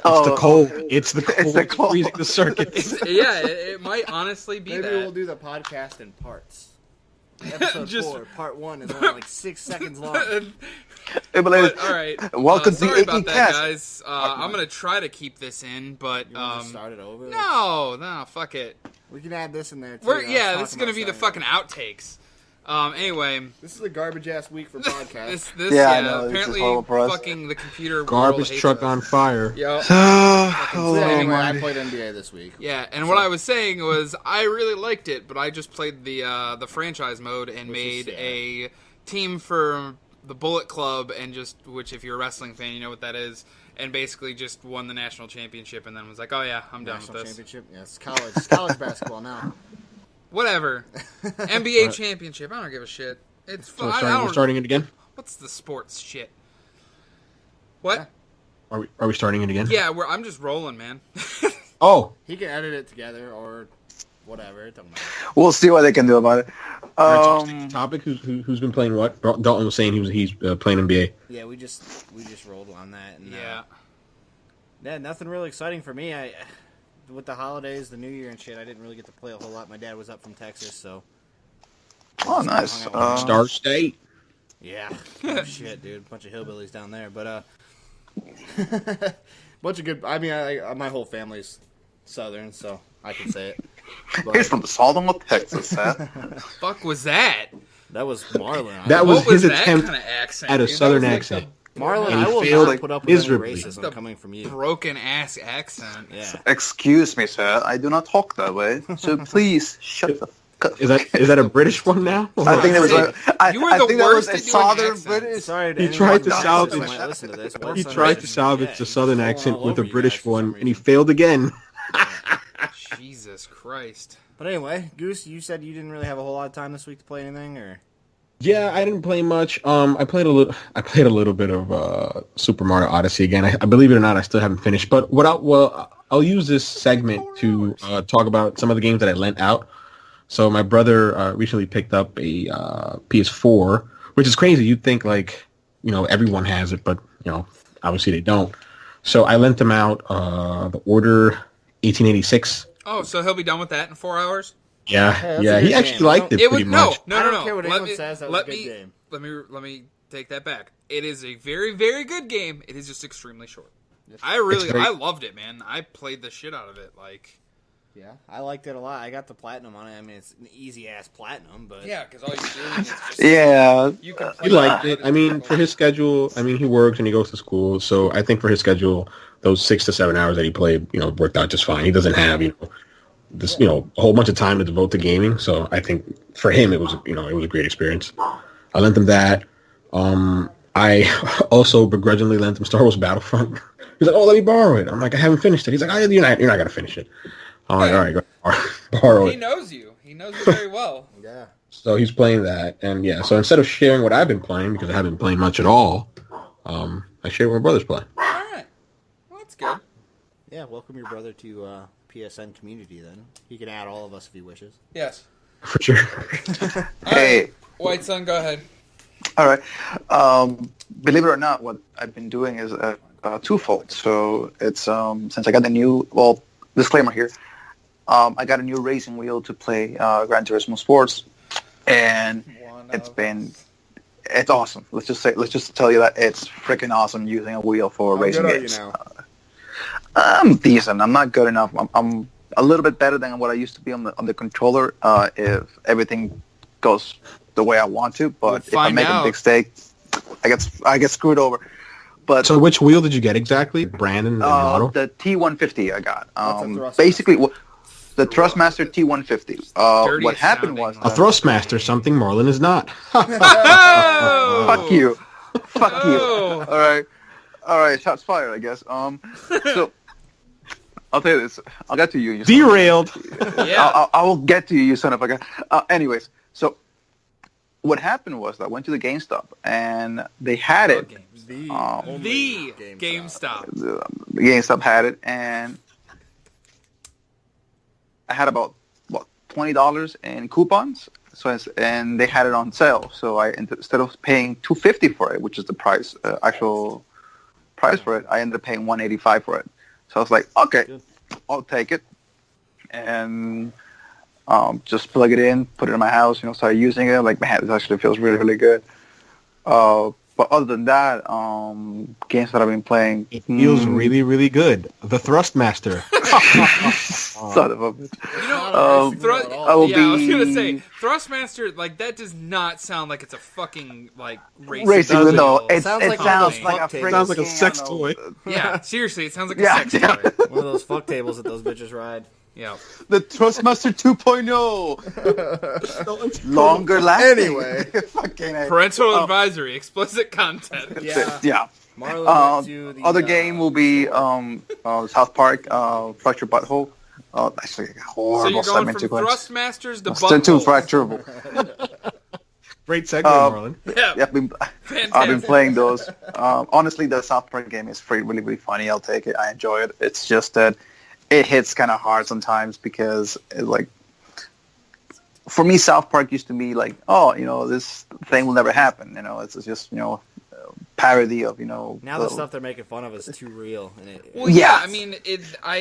It's the Oh, cold. It's the cold. It's the cold. Freezing the circuits. It might honestly be Maybe that. we'll do the podcast in parts. Episode 4, part 1 is only like 6 seconds long. Hey, But, all right. Welcome to sorry the about AEG that, cast. guys. I'm gonna try to keep this in, but You want to start it over? no, fuck it. We can add this in there, too. This is gonna be the fucking outtakes. Anyway, This is a garbage-ass week for podcasts. I know, this is apparently horrible for us. fucking the computer world Garbage hates truck us. on fire. Yo. So anyway, I Almighty. played NBA this week. Yeah, and what I was saying was I really liked it, but I just played the franchise mode and made a team for the Bullet Club, and which if you're a wrestling fan, you know what that is, and basically just won the national championship, and then was like, oh yeah, I'm done with National this. championship? Yeah, it's college basketball now. Whatever. NBA championship, I don't give a shit. It's So fun. we're starting it again? What's the sports shit? What? Yeah. Are we starting it again? Yeah, I'm just rolling, man. Oh. He can edit it together or whatever. It don't matter. We'll see what they can do about it. All right, so stick to the topic. Who's been playing what? Dalton was saying he's playing NBA. Yeah, we just rolled on that. And, Yeah. Nothing really exciting for me. With the holidays, the New Year and shit, I didn't really get to play a whole lot. My dad was up from Texas, so. Oh, nice. Star State. Yeah. Oh, shit, dude. Bunch of hillbillies down there. But, bunch of good. I mean, my whole family's Southern, so I can say it. But He's from the Southern of Texas, huh? Fuck was that? that was Marlon. That was What was his that attempt kind of accent? at a dude? That Southern was like accent. Marlon, And he I will failed not put up with any miserably. racism coming from you. broken ass accent. Yeah. Excuse me, sir. I do not talk that way. So please shut the fuck up. Is that a British one now? I think that was You were the think that worst was a at doing Southern accents. British. Sorry to He anyone tried to that salvage- might listen to this. He tried to salvage the Southern accent with a British one, and he failed again. Jesus Christ. But anyway, Goose, you said you didn't really have a whole lot of time this week to play anything, or? Yeah, I didn't play much. I played a little bit of Super Mario Odyssey again. I believe it or not, I still haven't finished. But I'll use this segment to talk about some of the games that I lent out. So my brother recently picked up a PS4, which is crazy. You'd think everyone has it, but obviously they don't. So I lent him out the Order 1886. Oh, so he'll be done with that in 4 hours? Yeah. that's a He good actually game. liked it It pretty would much. no. I don't care what anyone says, that was a good game. Let me take that back. It is a very, very good game. It is just extremely short. I loved it, man. I played the shit out of it. Yeah, I liked it a lot. I got the platinum on it. I mean, it's an easy ass platinum, but Yeah, because all you're doing is just Yeah. you can He liked it. I mean, for his schedule, he works and he goes to school, so I think for his schedule, those 6 to 7 hours that he played, worked out just fine. He doesn't have, this, a whole bunch of time to devote to gaming, so I think for him it was, it was a great experience. I lent him that. I also begrudgingly lent him Star Wars Battlefront. He's like, "Oh, let me borrow it." I'm like, "I haven't finished it." He's like, "Oh, you're not gonna finish it." I'm like, "All right, go borrow He it." knows you. He knows you very well. yeah. So he's playing that, and yeah. So instead of sharing what I've been playing, because I haven't been playing much at all, I share what my brother's playing. All right. Well, that's good. Yeah, welcome your brother to PSN community then. He can add all of us if he wishes. Yes. For sure. Hey. White Sun, go ahead. All right. Believe it or not, what I've been doing is twofold. So it's since I got the new disclaimer here. I got a new racing wheel to play Gran Turismo Sports, and it's awesome. Let's just tell you that it's freaking awesome using a wheel for racing games. How good are you now? I'm decent. I'm not good enough. I'm a little bit better than what I used to be on the controller. If everything goes the way I want to, but if I make a mistake, I get screwed over. But So which wheel did you get exactly? Brandon and model? the T150 I got. Thrustmaster. Basically, the Thrustmaster T150. Dirty What happened sounding. was A Thrustmaster, something Marlon is not. Oh! fuck you. Oh. All right. Shots fired, I guess. So I'll tell you this. I'll get to you. Derailed. Yeah. I will get to you, you son of a gun. Anyways, so what happened was that I went to the GameStop and they had it. The GameStop. The GameStop had it, and I had about $20 in coupons. And they had it on sale. So I instead of paying $250 for it, which is the price, actual price for it, I ended up paying $185 for it. So I was like, okay, Good. I'll take it, and just plug it in, put it in my house. Start using it. Like, man, this actually feels really, really good. But other than that, games that I've been playing, It feels really, really good. The Thrustmaster. son of a bitch. I will was gonna be- say Thrustmaster. Like that does not sound like it's a fucking like racing. Racing, doesn't. no, vehicle. it Sounds sounds like like one of those a fuck freaking Sounds like a sex can toy. of- Yeah, seriously, it sounds like a Yeah, sex yeah. toy. One of those fuck tables that those bitches ride. Yeah. The Thrustmaster 2.0, longer lasting. Anyway. Fucking A. Parental advisory, explicit content. Yeah. Marlon went to the Other game will be South Park, Fractured Butthole. Actually, So horrible you're going segment from sequence. Thrustmasters to Still too Butthole. fracturable. Great segment, Marlon. Yeah, Yeah, I've been fantastic. playing those. Honestly, the South Park game is really, really funny. I'll take it. I enjoy it. It's just that it hits kind of hard sometimes because, for me, South Park used to be like, this thing will never happen. It's just, parody of, Now the stuff they're making fun of is too real. And Well, yeah, Yes. I mean,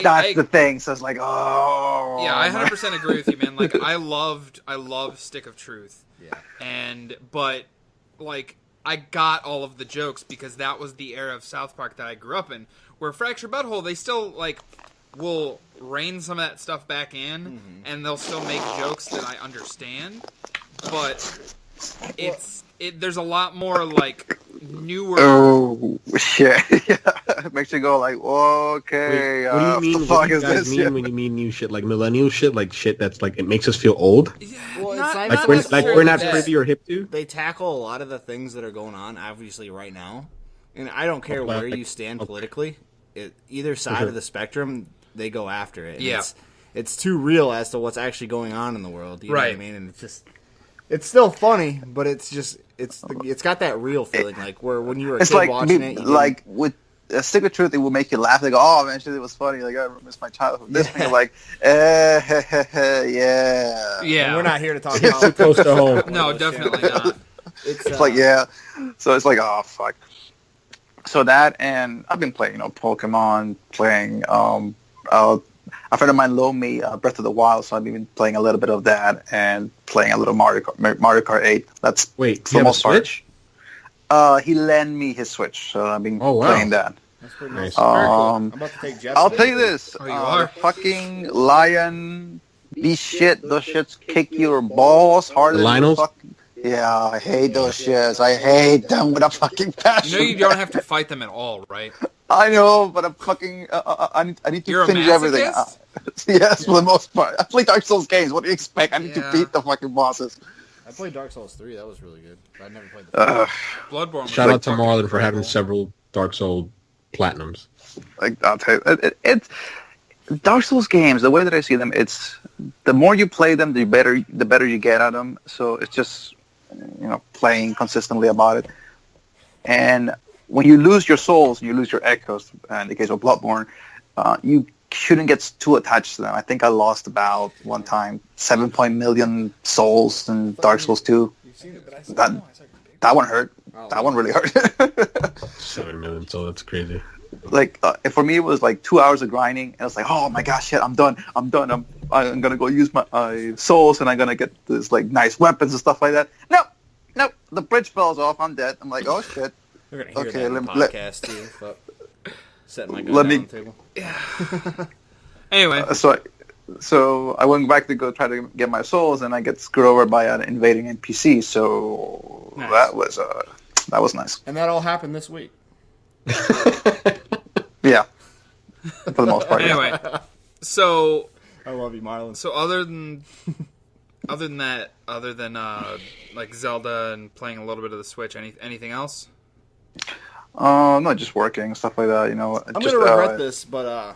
That's the thing. So it's like, oh. Yeah, I my- 100% agree with you, man. Like, I loved Stick of Truth. yeah. But I got all of the jokes because that was the era of South Park that I grew up in. Where Fractured Butthole, they still, will rein some of that stuff back in, and they'll still make jokes that I understand. But there's a lot more, newer... Oh, shit. Yeah. Makes you go like, okay, Wait, what do you mean? the fuck What do you is guys this? mean Yeah. when you mean new shit? Like millennial shit? Like shit that's it makes us feel old? Yeah, Well, it's not, not- Like not we're necessarily not that. privy or hip to? They tackle a lot of the things that are going on, obviously, right now. And I don't care where you stand politically. Either side of the spectrum, they go after it. And Yeah. It's too real as to what's actually going on in the world. You know what I Right. mean? And it's still funny, but it's got that real feeling. Like where when you were a It's kid like, watching it, you didn't- like with Stick of Truth, it will make you laugh. They go, oh man, shit, it was funny. Like, I miss my childhood. This thing, like, yeah. Yeah. and we're not here to talk It's too about close to home. No, definitely not. It's like, yeah. So it's like, oh, fuck. So that, and I've been playing, Pokemon, playing, a friend of mine loaned me Breath of the Wild, so I've been playing a little bit of that and playing a little Mario Kart 8. That's Wait, for do you have a most part. Switch? He lent me his Switch, so I've been Oh, wow. playing that. That's pretty Nice. nice. Um, I'm about to take Jeff. I'll tell you this. Oh, you are? Fucking Lion, be shit. Those shits kick your balls harder The than Lionels? fucking... Yeah, I hate those shits. I hate them with a fucking passion. You know you don't have to fight them at all, right? I know, but I'm fucking... I need to You're a finish everything. masochist? Yes, for the most part. I play Dark Souls games. What do you expect? I need to Yeah. beat the fucking bosses. I played Dark Souls 3. That was really good. I never played the. Bloodborne. was Shout out to fucking Marlon for having incredible. several Dark Soul platinums. Like, I'll tell you, it's Dark Souls games. The way that I see them, it's the more you play them, the better you get at them. So it's just playing consistently about it. And when you lose your souls, you lose your echoes. In the case of Bloodborne, you shouldn't get too attached to them. I think I lost about one time 7 million souls in Dark Souls 2. That one hurt. That one really hurt. 7 million, so that's crazy. Like for me, it was like 2 hours of grinding, and I was like, "Oh my gosh, shit, I'm done. I'm gonna go use my souls, and I'm gonna get this like nice weapons and stuff like that." No, the bridge falls off. I'm dead. I'm like, "Oh shit." You're gonna hear Okay, that in the let- podcast too. Fuck. Setting my gun Let down me- on the table. Anyway, So I went back to go try to get my souls, and I get screwed over by an invading NPC. So Nice. that was nice. And that all happened this week. Yeah, for the most part. yeah. anyway, so I love you, Marlon. so other than like Zelda and playing a little bit of the Switch, anything else? No, just working stuff like that. I'm just, gonna regret this, but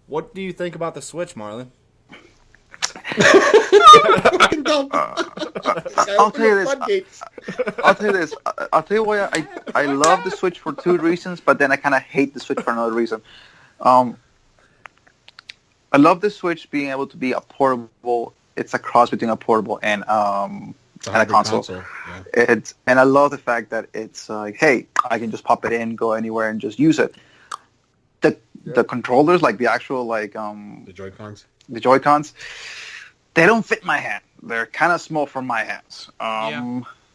what do you think about the Switch, Marlon? I'll tell you this. I'll tell you this. I'll tell you why I love the Switch for two reasons, but then I kind of hate the Switch for another reason. I love the Switch being able to be a portable. It's a cross between a portable and a console. Yeah. And I love the fact that it's like, hey, I can just pop it in, go anywhere, and just use it. the controllers, like the actual The Joy-Cons. the Joy-Cons, they don't fit my hand. They're kind of small for my hands.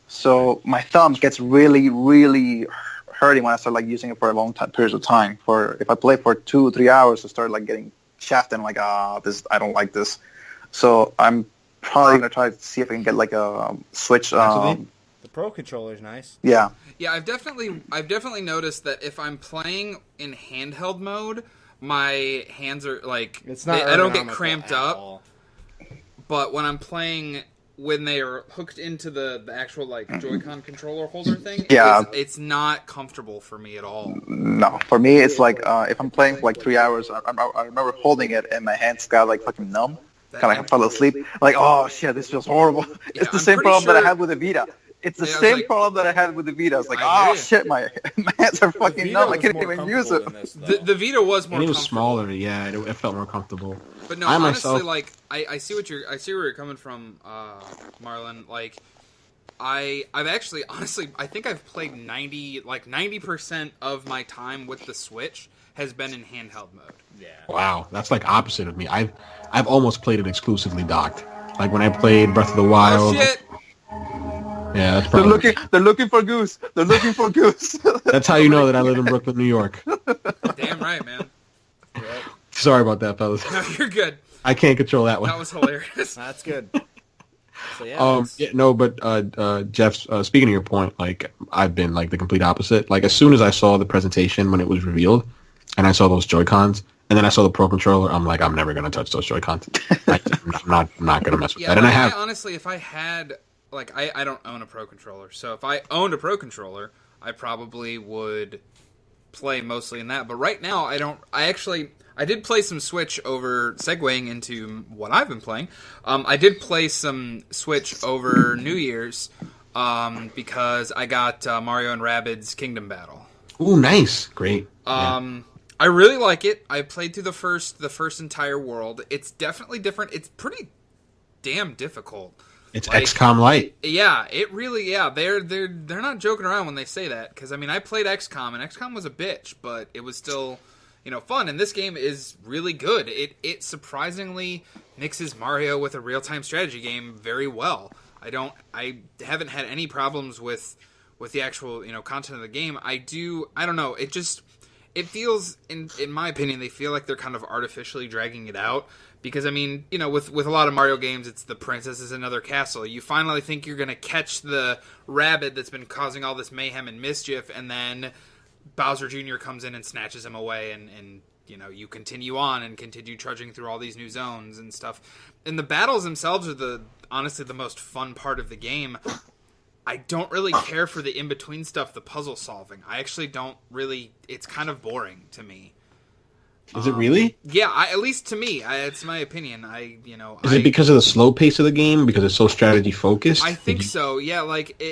So my thumb gets really, really hurting when I start like using it for a long time, periods of time. For if I play for 2-3 hours, I start like getting shafted. And like, this I don't like this. So I'm probably gonna try to see if I can get like a Switch. The Pro controller's nice. Yeah. Yeah, I've definitely noticed that if I'm playing in handheld mode, my hands are like I don't get cramped up. All. But when I'm playing, when they are hooked into the actual like Joy-Con controller holder thing, it's not comfortable for me at all. No, for me it's like if I'm playing for like 3 hours, I remember holding it and my hands got like fucking numb. Kind of fell asleep. Like, oh shit, this feels horrible. Yeah, it's the same problem that I had with the Vita. It's the same problem that I had with the Vita. I was like, oh shit, my hands are fucking numb. I can't even use it. The Vita was more. And it was smaller. Yeah, it felt more comfortable. But no, honestly, like I see where you're coming from, Marlon. Like I've actually honestly I think I've played 90% of my time with the Switch has been in handheld mode. Yeah. Wow, that's like opposite of me. I've almost played it exclusively docked. Like when I played Breath of the Wild. Oh shit! Yeah, that's probably. They're looking for Goose. They're looking for Goose. That's how you know that I live in Brooklyn, New York. Damn right, man. Yep. Sorry about that, fellas. No, you're good. I can't control that one. That was hilarious. That's good. So, yeah, but Jeff, speaking of your point, like I've been like the complete opposite. Like as soon as I saw the presentation when it was revealed, and I saw those Joy-Cons, and then I saw the Pro controller, I'm like, I'm never gonna touch those Joy-Cons. I'm not gonna mess with that. And I honestly, if I had like I don't own a Pro controller, so if I owned a Pro controller, I probably would play mostly in that. But right now, I don't. I did play some Switch over segueing into what I've been playing. I did play some Switch over New Year's because I got Mario and Rabbids Kingdom Battle. Ooh, nice, great. I really like it. I played through the first entire world. It's definitely different. It's pretty damn difficult. It's like, XCOM Lite. Yeah, it really. Yeah, they're not joking around when they say that. Because I mean, I played XCOM and XCOM was a bitch, but it was still fun. And this game is really good. It surprisingly mixes Mario with a real time strategy game very well. I haven't had any problems with the actual content of the game. I don't know. It feels, in my opinion, they feel like they're kind of artificially dragging it out. Because, I mean, with a lot of Mario games, it's the princess is another castle. You finally think you're going to catch the rabbit that's been causing all this mayhem and mischief, and then Bowser Jr. comes in and snatches him away, and you continue on and continue trudging through all these new zones and stuff. And the battles themselves are honestly the most fun part of the game. I don't really care for the in-between stuff, the puzzle solving. I actually don't really... It's kind of boring to me. Is it really? Yeah, at least to me. It's my opinion. Is it because of the slow pace of the game? Because it's so strategy focused? I think so. Yeah,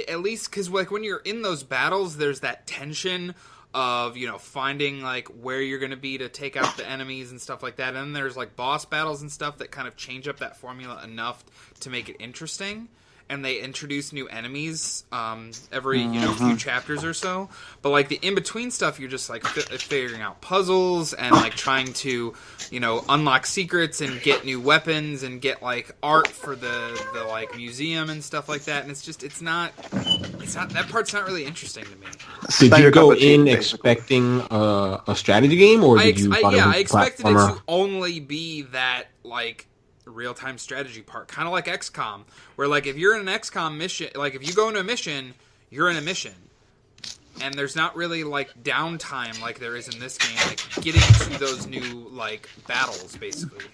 at least because when you're in those battles, there's that tension of finding like where you're going to be to take out the enemies and stuff like that. And then there's like boss battles and stuff that kind of change up that formula enough to make it interesting. And they introduce new enemies every few chapters or so. But like the in between stuff, you're just like figuring out puzzles and like trying to unlock secrets and get new weapons and get like art for the like museum and stuff like that. And it's not that part's not really interesting to me. Did you go in expecting a strategy game, or did you? I expected it to only be that like real-time strategy part, kind of like XCOM, where like if you're in an XCOM mission, like if you go into a mission, you're in a mission, and there's not really like downtime like there is in this game, like getting to those new like battles basically.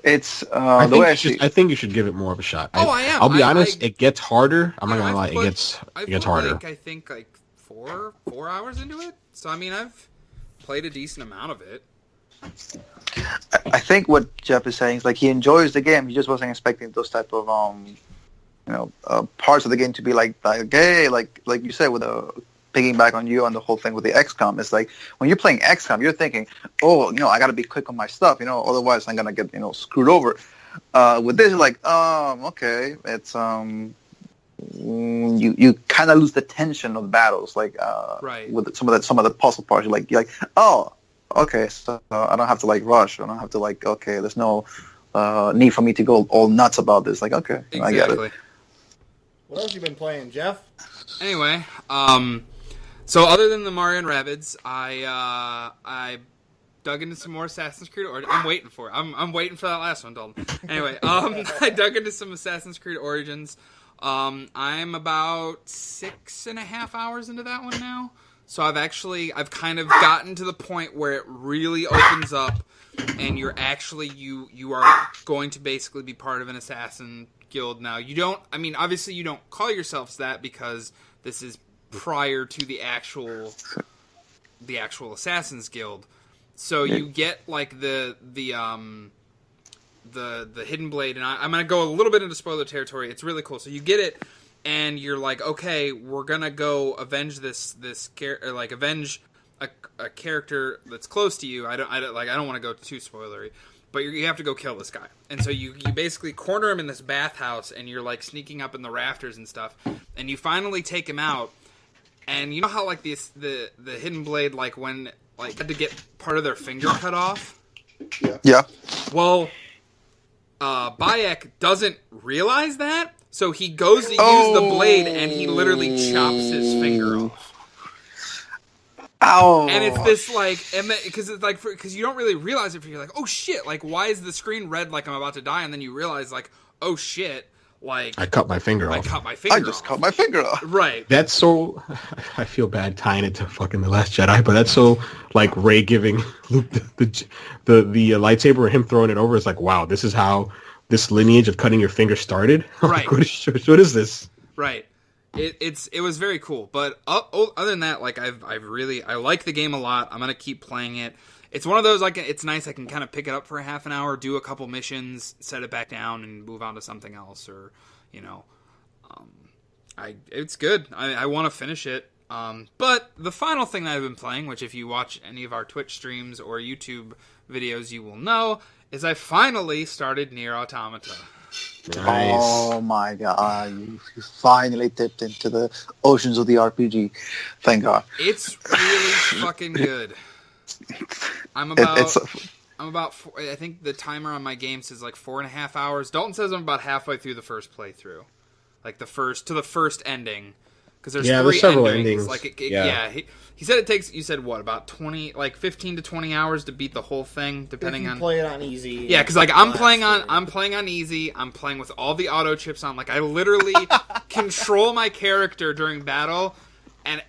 It's I think you should give it more of a shot. I am. I'll be honest, it gets harder. I'm not gonna lie, it gets harder. Like, I think like 4 hours into it, so I mean I've played a decent amount of it. I think what Jeff is saying is like he enjoys the game. He just wasn't expecting those type of parts of the game to be like hey, like you said, with picking back on you on the whole thing with the XCOM. It's like when you're playing XCOM, you're thinking, I got to be quick on my stuff, otherwise I'm gonna get screwed over. With this, like okay, it's you kind of lose the tension of the battles, like right. With some of the puzzle parts. You're like okay, so I don't have to like rush. I don't have to like, okay, there's no need for me to go all nuts about this. Like, okay, I get it. What else you been playing, Jeff? Anyway, so other than the Mario and Rabbids, I dug into some more Assassin's Creed Origins. I'm waiting for it. I'm waiting for that last one, Dalton. Anyway, I dug into some Assassin's Creed Origins. I'm about 6.5 hours into that one now. So I've kind of gotten to the point where it really opens up, and you're actually you are going to basically be part of an assassin guild now. You don't. I mean, obviously, you don't call yourselves that because this is prior to the actual Assassin's Guild. So you get like the Hidden Blade, and I'm gonna go a little bit into spoiler territory. It's really cool. So you get it, and you're like, okay, we're gonna go avenge avenge a character that's close to you. I don't want to go too spoilery, but you have to go kill this guy. And so you basically corner him in this bathhouse, and you're like sneaking up in the rafters and stuff, and you finally take him out. And you know how like the Hidden Blade, like when like had to get part of their finger cut off? Yeah. Well, Bayek doesn't realize that, so he goes to use the blade, and he literally chops his finger off. Ow! And it's this like, because it's like, because you don't really realize it, you're like, oh shit, like why is the screen red like I'm about to die? And then you realize like, oh shit, like I cut my finger off. I just cut my finger off. Right. That's so. I feel bad tying it to fucking The Last Jedi, but that's so like Rey giving Luke the lightsaber and him throwing it over. It's like, wow, this is how this lineage of cutting your finger started. Right. What is this? Right. It was very cool, but other than that, like I like the game a lot. I'm gonna keep playing it. It's one of those like it's nice. I can kind of pick it up for a half an hour, do a couple missions, set it back down, and move on to something else. Or, it's good. I want to finish it. But the final thing that I've been playing, which if you watch any of our Twitch streams or YouTube videos, you will know, is I finally started Nier Automata. Nice. Oh my god, you finally dipped into the oceans of the RPG. Thank God. It's really fucking good. I think the timer on my game says like 4.5 hours. Dalton says I'm about halfway through the first playthrough. Like the first ending. Because there's several endings. endings. Like he said it takes, you said what, about 15 to 20 hours to beat the whole thing, depending on play it on easy. Yeah, because like I'm playing on easy. I'm playing with all the auto chips on. Like I literally control my character during battle, and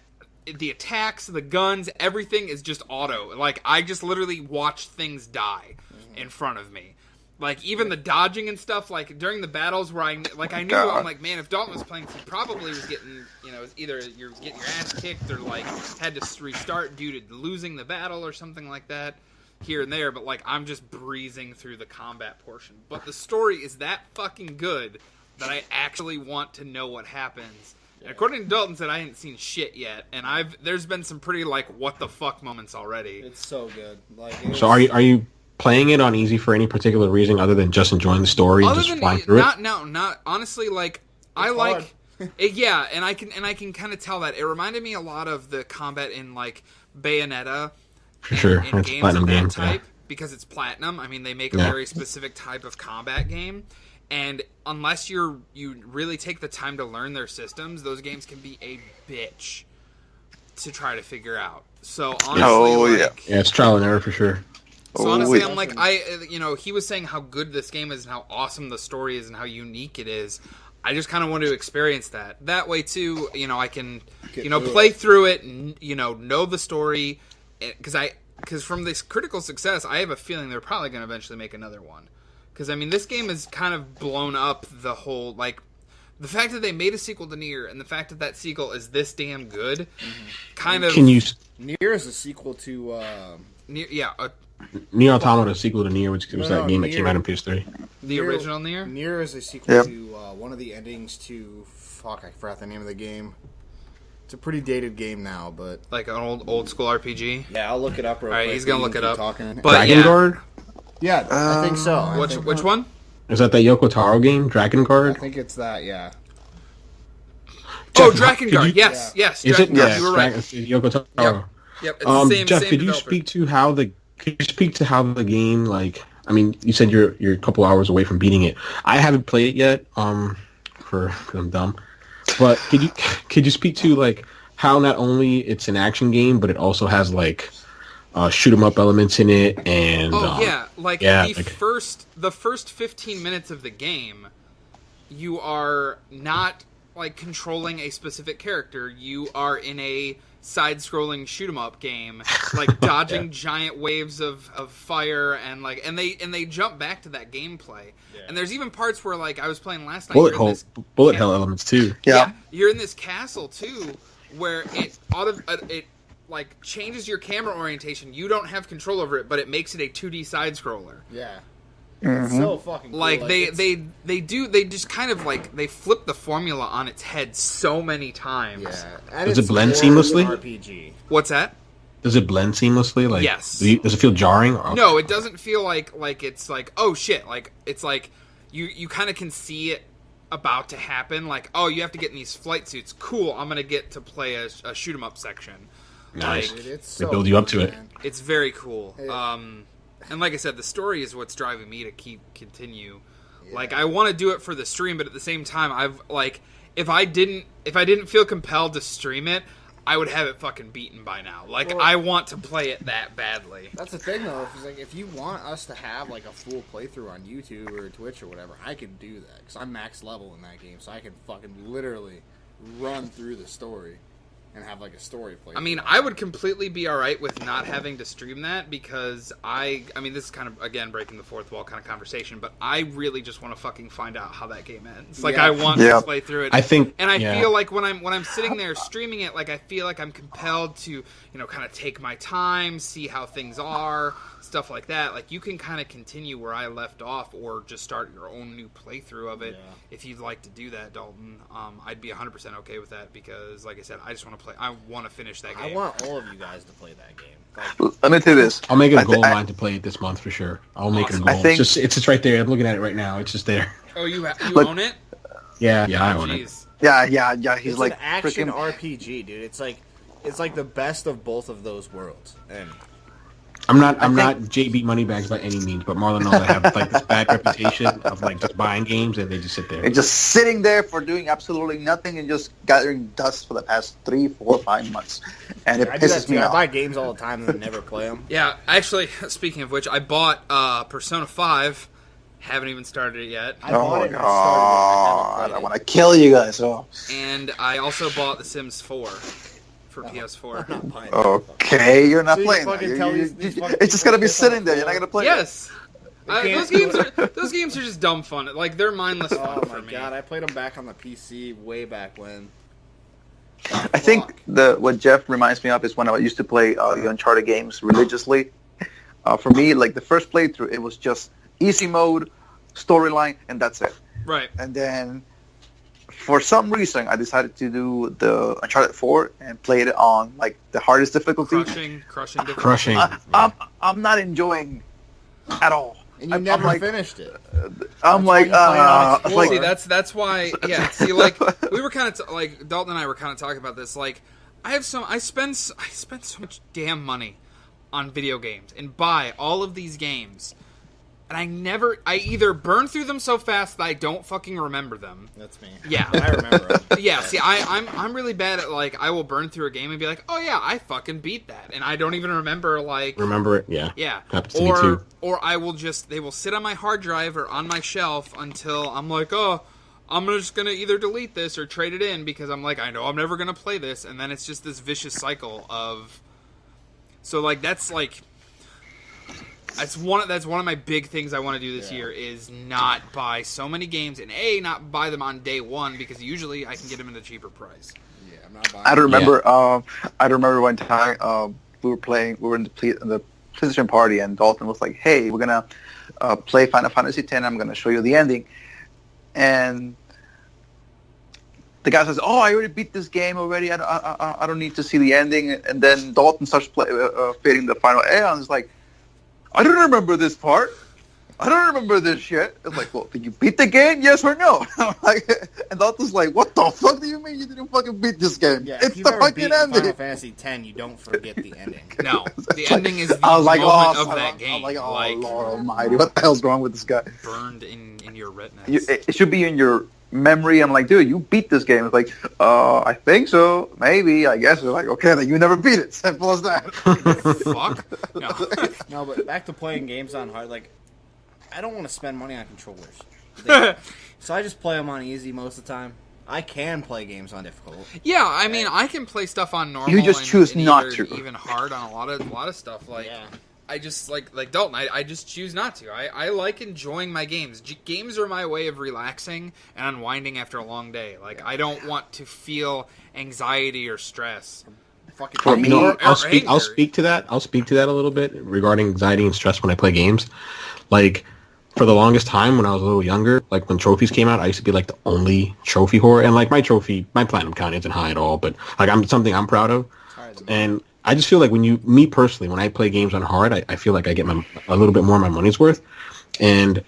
the attacks, the guns, everything is just auto. Like I just literally watch things die in front of me. Like even the dodging and stuff. Like during the battles where I knew, I'm like, man, if Dalton was playing, he probably was getting, either you're getting your ass kicked or like had to restart due to losing the battle or something like that here and there. But like I'm just breezing through the combat portion. But the story is that fucking good that I actually want to know what happens. And according to Dalton, said I hadn't seen shit yet, and there's been some pretty like what the fuck moments already. It's so good. So are you playing it on easy for any particular reason other than just enjoying the story and just flying through it? Not honestly. Like I like it, yeah, and I can kind of tell that it reminded me a lot of the combat in like Bayonetta. For sure, in it's games platinum of that game type, because it's platinum. I mean, they make a very specific type of combat game. And unless you really take the time to learn their systems, those games can be a bitch to try to figure out. So honestly, yeah, it's trial and error for sure. So honestly, I'm like, he was saying how good this game is and how awesome the story is and how unique it is. I just kind of want to experience that. That way too, I can, play through it and, know the story. Because from this critical success, I have a feeling they're probably going to eventually make another one. Because, I mean, this game has kind of blown up the whole, like, the fact that they made a sequel to Nier and the fact that that sequel is this damn good, kind of... Nier is a sequel to... Nier Automata, a sequel to Nier, which was that game that came out on PS3. The original Nier? Nier is a sequel to one of the endings to... Fuck, I forgot the name of the game. It's a pretty dated game now, but... Like an old school RPG? Yeah, I'll look it up real quick. Alright, he's going to look it up. But Dragon Guard? Yeah, I think so. Which one? Is that Yoko Taro game, Dragon Guard? I think it's that, yeah. Oh, Dragon Guard, yes. Is it? Yes, you were right. Yoko Taro. Yep. Yep, it's the same. Jeff, same could you developer. speak to how the game, like, I mean, you said you're a couple hours away from beating it. I haven't played it yet, cause I'm dumb. But could you speak to like how not only it's an action game, but it also has like shoot 'em up elements in it, and the first 15 minutes of the game, you are not like controlling a specific character. You are in a side-scrolling shoot 'em up game, like dodging giant waves of fire, and they jump back to that gameplay. Yeah. And there's even parts where, like, I was playing last night. Bullet hell elements too. Yeah, you're in this castle too, where it like changes your camera orientation. You don't have control over it, but it makes it a 2D side scroller. Yeah. It's so fucking cool. Like they just kind of like they flip the formula on its head so many times. Yeah. Does it blend seamlessly? RPG. What's that? Does it blend seamlessly? Like, yes. Does it feel jarring? Or... No, it doesn't feel like it's like, oh shit, like it's like you kind of can see it about to happen. Like, oh, you have to get in these flight suits. Cool, I'm gonna get to play a shoot 'em up section. Nice. Like, they build you up to it. It's very cool. And like I said, the story is what's driving me to continue. Yeah. Like, I want to do it for the stream, but at the same time, I've like, if I didn't feel compelled to stream it, I would have it fucking beaten by now. Like, well, I want to play it that badly. That's the thing, though. If you want us to have like a full playthrough on YouTube or Twitch or whatever, I can do that because I'm max level in that game, so I can fucking literally run through the story and have like a story play. I mean, I would completely be alright with not having to stream that because I mean, this is kind of, again, breaking the fourth wall kind of conversation, but I really just want to fucking find out how that game ends. Like, I want to play through it. I think, and I feel like when I'm sitting there streaming it, like, I feel like I'm compelled to, kind of take my time, see how things are, stuff like that. Like, you can kind of continue where I left off or just start your own new playthrough of it. Yeah. If you'd like to do that, Dalton, I'd be 100% okay with that because, like I said, I just want to play. I want to finish that game. I want all of you guys to play that game. Like, let me do this. I'll make it a goal of mine to play it this month for sure. I'll make it a goal. It's just right there. I'm looking at it right now. It's just there. Oh, you own it? Yeah, I own it. Yeah. He's it's like an action RPG, dude. It's like the best of both of those worlds. And I'm not JB Moneybags by any means, but Marlon knows I have like this bad reputation of like just buying games and they just sit there. And just sitting there for doing absolutely nothing and just gathering dust for the past 3, 4, 5 months. And it pisses me off. I buy games all the time and then never play them. Yeah, actually, speaking of which, I bought Persona 5. Haven't even started it yet. Oh my god, I want to kill you guys. Oh. And I also bought The Sims 4. For PS4. Okay, you're not playing that. It's just gonna be sitting there. You're not gonna play it. Yes. Those games are just dumb fun. Like, they're mindless fun for me. Oh my god, I played them back on the PC way back when. I think what Jeff reminds me of is when I used to play the Uncharted games religiously. For me, like the first playthrough, it was just easy mode, storyline, and that's it. Right. And then for some reason, I decided to do the Uncharted 4 and play it on like the hardest difficulty. Crushing. I'm not enjoying at all. And you never finished it. See, that's why. Yeah. See, like we were kind of like Dalton and I were kind of talking about this. Like, I spend so much damn money on video games and buy all of these games. And I either burn through them so fast that I don't fucking remember them. That's me. Yeah. I remember them. Yeah, see, I'm really bad at, like, I will burn through a game and be like, oh yeah, I fucking beat that. And I don't even remember, like... Remember it? Yeah. Yeah. Happens to me too. Or I will they will sit on my hard drive or on my shelf until I'm like, oh, I'm just going to either delete this or trade it in because I'm like, I know I'm never going to play this. And then it's just this vicious cycle of... So, like, that's, like... That's one of my big things I want to do this year is not buy so many games and not buy them on day one because usually I can get them at a cheaper price. Yeah, I'm not buying. I remember one time we were in the PlayStation party and Dalton was like, "Hey, we're gonna play Final Fantasy X. I'm gonna show you the ending," and the guy says, "Oh, I already beat this game already. I don't need to see the ending." And then Dalton starts fading the final air and it's like, I don't remember this part. I don't remember this shit. It's like, well, did you beat the game? Yes or no? I'm like, and the author's like, what the fuck do you mean you didn't fucking beat this game? Yeah, It's if you've the ever fucking beaten ending. Final Fantasy X, you don't forget the ending. No, the It's ending is the I was like, moment oh, of that game. I'm like, oh, like Lord Almighty, what the hell's wrong with this guy? burned in your retinas. It should be in your memory. I'm like, dude, you beat this game. It's like, I think so, maybe, I guess. They're like, okay, then you never beat it. Simple as that. Fuck. No. No, but back to playing games on hard. Like, I don't want to spend money on controllers, so I just play them on easy most of the time. I can play games on difficult. Yeah, I mean, I can play stuff on normal. You just choose and not either to. Even hard on a lot of stuff. Like, Yeah. I just like Dalton. I just choose not to. I like enjoying my games. Games are my way of relaxing and unwinding after a long day. Like, I don't want to feel anxiety or stress. Fucking For me, I'll anger. speak to that. I'll speak to that a little bit regarding anxiety and stress when I play games. Like, for the longest time when I was a little younger, like when trophies came out, I used to be like the only trophy whore. And like my platinum count isn't high at all, but like something I'm proud of. And I just feel like me personally, when I play games on hard, I feel like I get a little bit more of my money's worth. And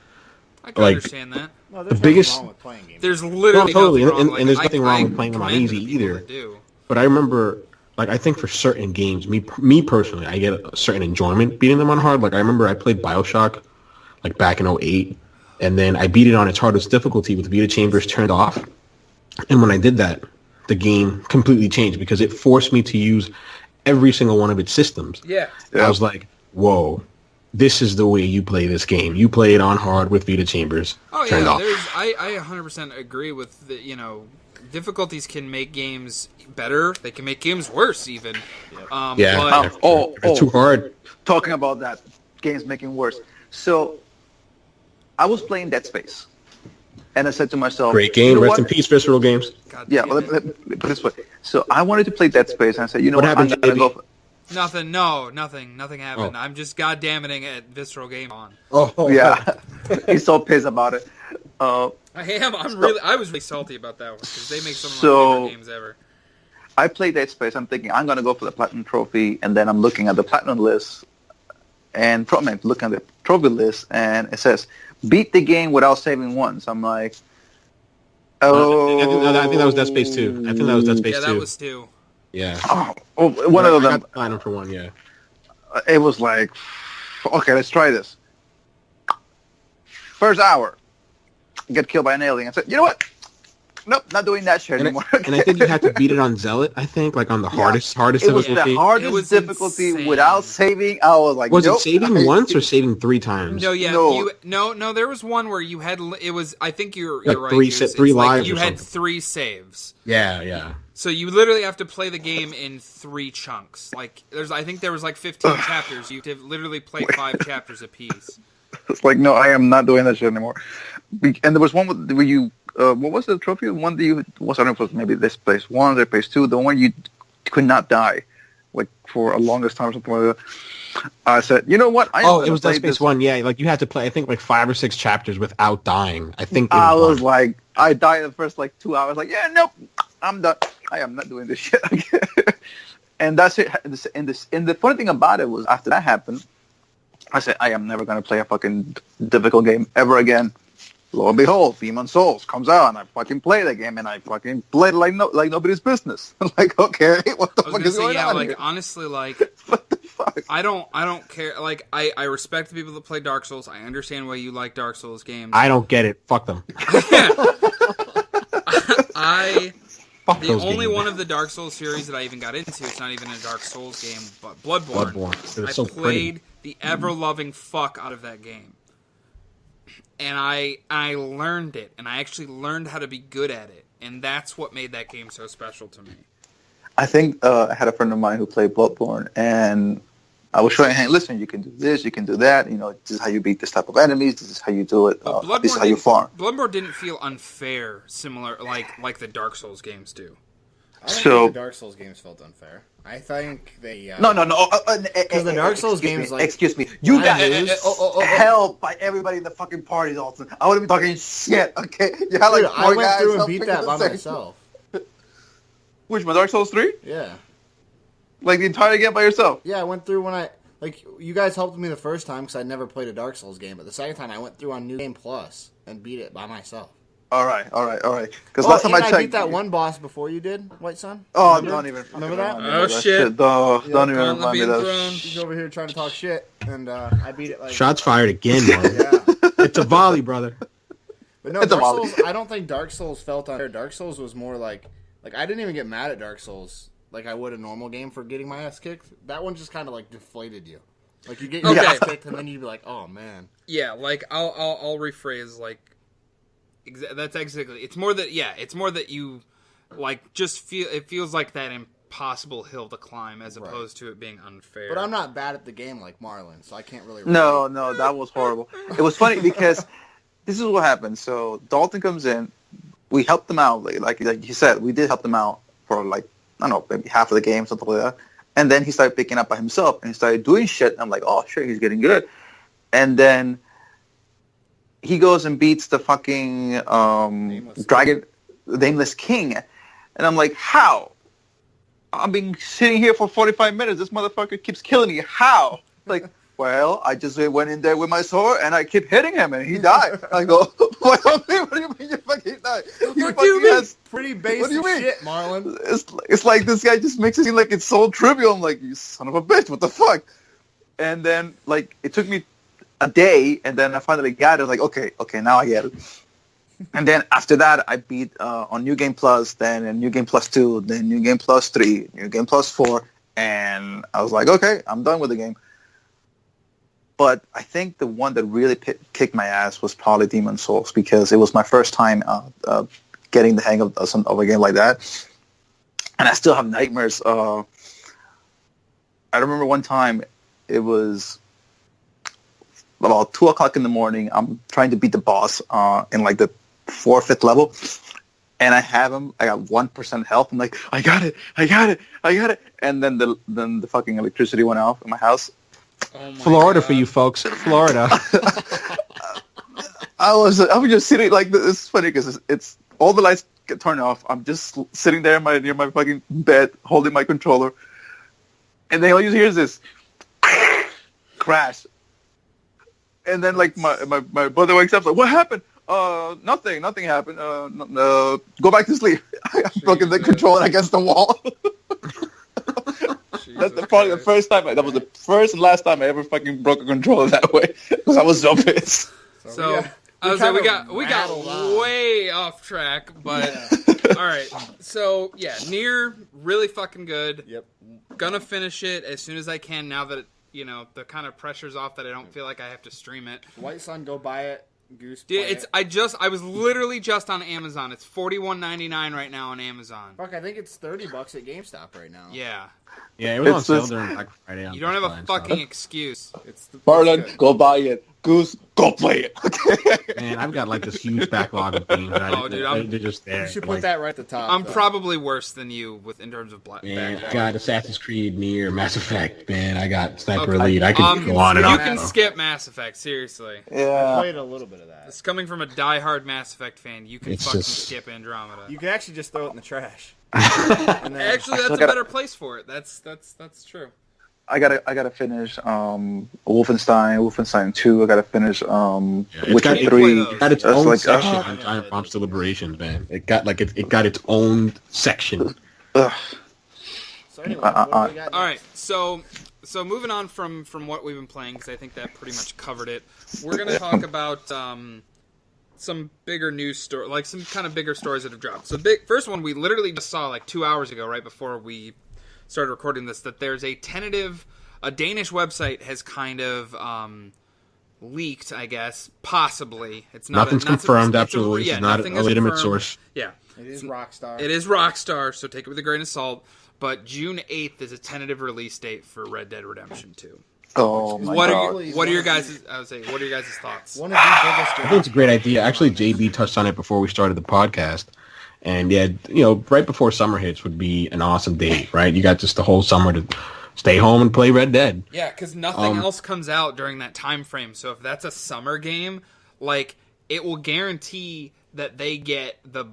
I can like, understand that. No, the biggest- wrong with playing games. There's literally No, totally, nothing wrong. and Like, there's nothing wrong I with playing them on commend easy the people either. that do. But I remember, like, I think for certain games, me personally, I get a certain enjoyment beating them on hard. Like, I remember I played BioShock, like, back in 2008, and then I beat it on its hardest difficulty with Vita Chambers turned off. And when I did that, the game completely changed because it forced me to use every single one of its systems. Yeah. I was like, whoa, this is the way you play this game. You play it on hard with Vita Chambers turned off. I 100% agree with the, difficulties can make games better. They can make games worse even. Yeah. But, If it's too hard. Talking about that, games making worse. So, I was playing Dead Space, and I said to myself, Great game. you know Rest what? in peace, Visceral Games. God Yeah, damn well, it. let me put it this way. So I wanted to play Dead Space, and I said, you know What what? happened, I'm gonna JB? go. Nothing. No, nothing happened. Oh. I'm just goddamning it at Visceral Game On. Oh, Yeah, he's so pissed about it. I am. I was really salty about that one because they make some of my So- favorite games ever. I played Dead Space. I'm thinking I'm gonna go for the platinum trophy, and then I'm looking at the platinum list, and looking at the trophy list, and it says beat the game without saving once. I'm like, oh, I think that was Dead Space 2. I think that was Dead Space Yeah, 2. that was two. Yeah. oh, one of I them. got the platinum for one, yeah. It was like, okay, let's try this. First hour, get killed by an alien. I said, you know what? Nope, not doing that shit anymore. And I think you had to beat it on Zealot, I think, like on the hardest It was difficulty. the hardest It was difficulty insane. without saving. I was like, Was nope. it saving once or saving 3 times? No, yeah, No. no. There was one where you had. It was. I think you're Like right. three Hughes. It's three like lives you or had something. 3 saves. Yeah. So you literally have to play the game in 3 chunks. Like I think there was like 15 chapters. You have to literally play 5 chapters apiece. It's like, no, I am not doing that shit anymore. And there was one where you, what was the trophy? One that you was, I don't know if it was maybe this place 1 or this place 2, the one you could not die, like for a longest time or something like that. I said, you know what? It was Dead Space 1, yeah. Like you had to play, I think, like 5 or 6 chapters without dying. I think. I was one. like, I died in the first like 2 hours. Like, yeah, nope, I'm done. I am not doing this shit again. And that's it. And the funny thing about it was after that happened, I said, I am never going to play a fucking difficult game ever again. Lo and behold, Demon's Souls comes out, and I fucking play the game, and I fucking play it like nobody's business. Like, okay, what the I was fuck gonna is say, going yeah, on like here? honestly, like What the fuck? I don't care. Like I respect the people that play Dark Souls. I understand why you like Dark Souls games. I don't get it. Fuck them. Fuck The those only games. one of the Dark Souls series that I even got into, it's not even a Dark Souls game, but Bloodborne. Bloodborne. It was I so played pretty. the ever-loving fuck out of that game. And I learned it, and I actually learned how to be good at it. And that's what made that game so special to me. I think I had a friend of mine who played Bloodborne, and I was showing him, listen, you can do this, you can do that. You know, this is how you beat this type of enemies. This is how you do it. But This is how you farm. Bloodborne didn't feel unfair, similar like the Dark Souls games do. I don't So- think the Dark Souls games felt unfair. I think they... No. Because the Dark Souls excuse games, me, like... excuse me. You got lose. helped by everybody in the fucking parties all the time. I wouldn't be talking shit, okay? You had like Dude, I 4 went guys through and helping beat that at by the same- myself. Which one, Dark Souls 3? Yeah. Like the entire game by yourself? Yeah, I went through when I... like you guys helped me the first time because I'd never played a Dark Souls game, but the second time I went through on New Game Plus and beat it by myself. All right. Because last time I checked, beat that one boss before you did, White Sun. Oh, don't even remember that? Oh shit! Don't even remind me of that. He's over here trying to talk shit, and I beat it like Shots fired again, man. Yeah. It's a volley, brother. But no, It's a Dark volley. Souls. I don't think Dark Souls felt unfair. Dark Souls was more like I didn't even get mad at Dark Souls like I would a normal game for getting my ass kicked. That one just kind of like deflated you. Like you get your ass kicked, and then you'd be like, "Oh man." Yeah, like I'll rephrase like that's exactly. It's more that you like just feel it feels like that impossible hill to climb as opposed to it being unfair. But I'm not bad at the game like Marlon, so I can't really. No, that was horrible. It was funny because this is what happened. So Dalton comes in, we helped them out, like you said, we did help them out for like I don't know, maybe half of the game, something like that. And then he started picking up by himself, and he started doing shit. And I'm like, oh shit, he's getting good. And then he goes and beats the fucking Nameless King, and I'm like, how? I've been sitting here for 45 minutes. This motherfucker keeps killing me. How? Like, well, I just went in there with my sword and I keep hitting him and he died. I go, what do you mean you fucking died? What do you mean? Pretty basic shit, Marlon. It's like this guy just makes it seem like it's so trivial. I'm like, you son of a bitch, what the fuck? And then, like, it took me a day, and then I finally got it. Like, okay, now I get it. And then after that, I beat on New Game Plus, then in New Game Plus 2, then New Game Plus 3, New Game Plus 4, and I was like, okay, I'm done with the game. But I think the one that really kicked my ass was probably Demon's Souls, because it was my first time getting the hang of a game like that. And I still have nightmares. I remember one time, it was about 2 o'clock in the morning. I'm trying to beat the boss in like the 4th, 5th level. And I have him. I got 1% health. I'm like, I got it. And then the fucking electricity went off in my house. Oh my Florida God. for you folks. Florida. I was just sitting like this. It's funny because it's all the lights get turned off. I'm just sitting there near my fucking bed, holding my controller, and then all you hear is this crash. And then like my brother wakes up like, what happened? Nothing happened. Go back to sleep. I fucking the controller against the wall. That's probably the first time. That was the first and last time I ever fucking broke a controller that way because I was so pissed. So I was like, we got way off track, but all right. So yeah, Nier really fucking good. Yep. Gonna finish it as soon as I can. Now that the kind of pressure's off, that I don't feel like I have to stream it. White Sun, go buy it. Goose. Dude, I was literally just on Amazon. It's $41.99 right now on Amazon. Fuck, I think it's $30 at GameStop right now. Yeah. Yeah, it was on It's sale just- during Black Friday. You don't have a fucking excuse. It's Marlon, go buy it. Goose, go play it. Man, I've got like this huge backlog of games. They're just there. You should put Like, that right at the top. I'm though. probably worse than you in terms of Man, I backlog. got Assassin's Creed, Nier, Mass Effect. Man, I got Sniper Okay. Elite. I could go on and You on. can skip Mass Effect, seriously. I Yeah. played a little bit of that. It's coming from a die-hard Mass Effect fan. You can It's fucking just- skip Andromeda. You can actually just throw it in the trash. And then, Actually, I that's still a gotta- better place for it. That's true. I gotta finish Wolfenstein 2. I gotta finish It's Witcher got, 3. It it got its That's own like, section on Giant Bomb's Deliberations, man. It got it got its own section. Ugh. so anyway, what do we got All right, next? so moving on from what we've been playing, because I think that pretty much covered it. We're gonna talk about some bigger news story, like some kind of bigger stories that have dropped. So first one we literally just saw like 2 hours ago, right before we started recording this, that there's a Danish website has kind of leaked, I guess, possibly. It's not Nothing's confirmed, it's absolutely. It's not nothing a is legitimate confirmed. source. Yeah. It is Rockstar. It is Rockstar, so take it with a grain of salt. But June 8th is a tentative release date for Red Dead Redemption 2. Oh my What god. are your guys' thoughts? One of the biggest I think it's a great idea. Actually, JB touched on it before we started the podcast. And yeah, right before summer hits would be an awesome date, right? You got just the whole summer to stay home and play Red Dead. Yeah, because nothing else comes out during that time frame. So if that's a summer game, like, it will guarantee that they get the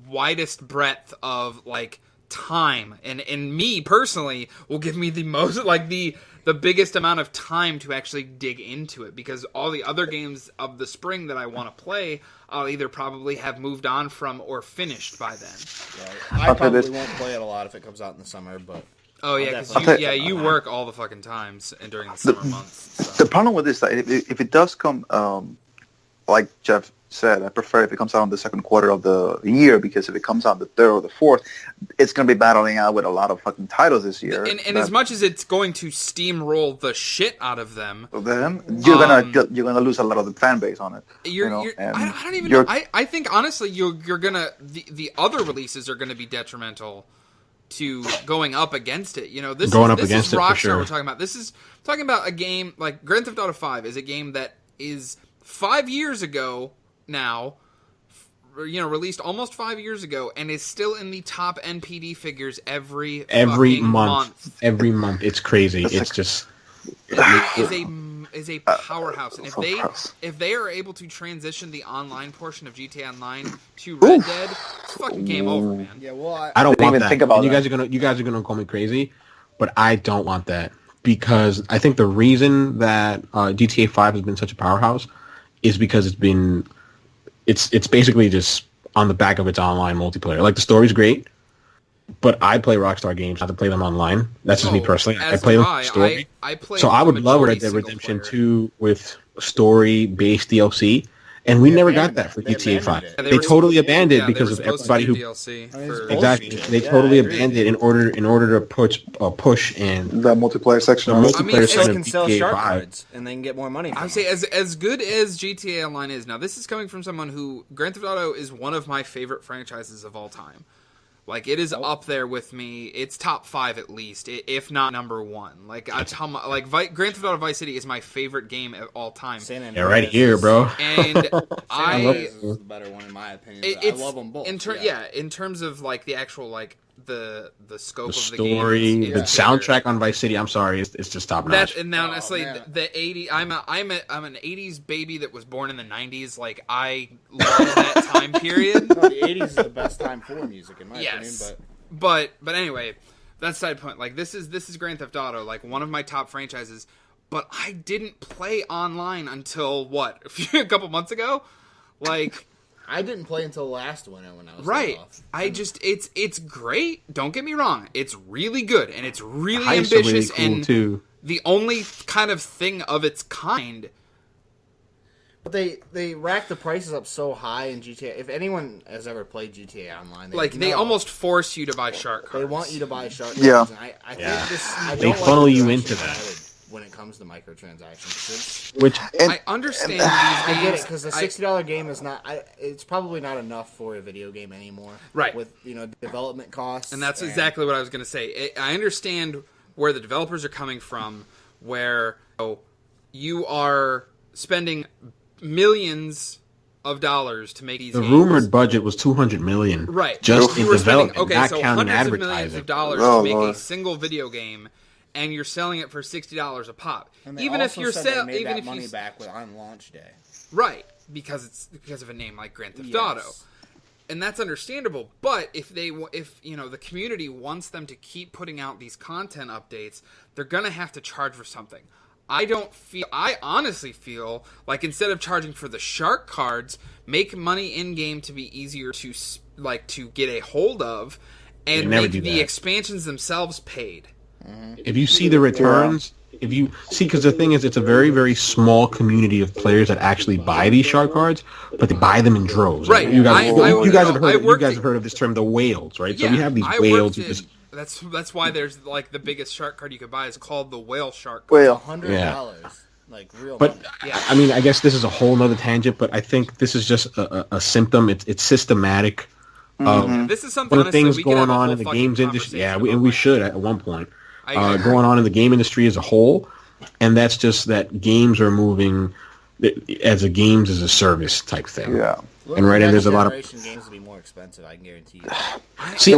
widest breadth of like time, and me personally will give me the most, like, the the biggest amount of time to actually dig into it, because all the other games of the spring that I want to play, I'll either probably have moved on from or finished by then. Right. I probably won't play it a lot if it comes out in the summer, but... Oh, yeah, because you work all the fucking times and during the summer months. So. The problem with this, if it does come, like Jeff said, I prefer if it comes out in the second quarter of the year, because if it comes out the third or the fourth, it's going to be battling out with a lot of fucking titles this year. And as much as it's going to steamroll the shit out of them, you're gonna lose a lot of the fan base on it. I don't even know. I think honestly, you're gonna the other releases are gonna be detrimental to going up against it. This is Rockstar sure. we're talking about. This is talking about a game like Grand Theft Auto 5 is a game that is 5 years ago now, released almost 5 years ago, and is still in the top NPD figures every month. Every month, it's crazy. It's just is a powerhouse, and if they are able to transition the online portion of GTA Online to Red Dead, it's fucking game over, man. Yeah, well, I don't want even that. think about you guys are gonna call me crazy, but I don't want that, because I think the reason that GTA 5 has been such a powerhouse is because it's basically just on the back of its online multiplayer. Like, the story's great, but I play Rockstar games not to play them online. That's just me personally. I play them for story. I play so I would love Red Dead Redemption 2 with story-based DLC, and we never got that for GTA 5. They totally abandoned it because of everybody who... Exactly. They totally abandoned it in order to push and... The multiplayer section. So they can sell shark cards, and they can get more money. I would say, as good as GTA Online is, now this is coming from someone who... Grand Theft Auto is one of my favorite franchises of all time. Like, it is up there with me. It's top 5 at least, if not number 1. Like, Grand Theft Auto Vice City is my favorite game of all time. Yeah, right here, bro. And is the better one in my opinion. I love them both. In terms of like the actual like the scope of the story, game, the soundtrack on Vice City. I'm sorry, it's just top notch. And now, honestly, the 80s. I'm an 80s baby that was born in the 90s. Like, I love that time period. No, the 80s is the best time for music, in my opinion. But anyway, that's side point. Like, this is Grand Theft Auto, like one of my top franchises. But I didn't play online until a couple months ago. Like, I didn't play until last winter when I was off. It's great. Don't get me wrong. It's really good, and it's really ambitious, really cool and too. The only kind of thing of its kind. But they rack the prices up so high in GTA. If anyone has ever played GTA Online, they almost force you to buy shark cards. They want you to buy shark cards. Yeah. And I think this. They funnel you into that. When it comes to microtransactions, I understand these games. I get it, because the $60 game is not. It's probably not enough for a video game anymore. Right. With development costs, and that's exactly what I was going to say. I understand where the developers are coming from, where you are spending millions of dollars to make these games. Rumored budget was $200 million. Right. Just in development, not so counting hundreds advertising. of millions of dollars to make a single video game. And you're selling it for $60 a pop. Even if you're selling, even if money back on launch day, right? Because of a name like Grand Theft Auto, and that's understandable. But if the community wants them to keep putting out these content updates, they're gonna have to charge for something. I honestly feel like instead of charging for the shark cards, make money in game to be easier to get a hold of, and make the expansions themselves paid. If you see the returns, because the thing is, it's a very, very small community of players that actually buy these shark cards, but they buy them in droves. Right. You guys have heard of this term, the whales, right? Yeah, so we have these whales. That's why there's like the biggest shark card you could buy is called the whale shark card. Whale. $100, like real. But money. I mean, I guess this is a whole nother tangent. But I think this is just a symptom. It's systematic. This is something one of the things we going on in the games industry. Yeah, we should at one point. Going on in the game industry as a whole, and that's just that games are moving as a games as a service type thing. Yeah, and there's a lot of games will be more expensive. I can guarantee you. See,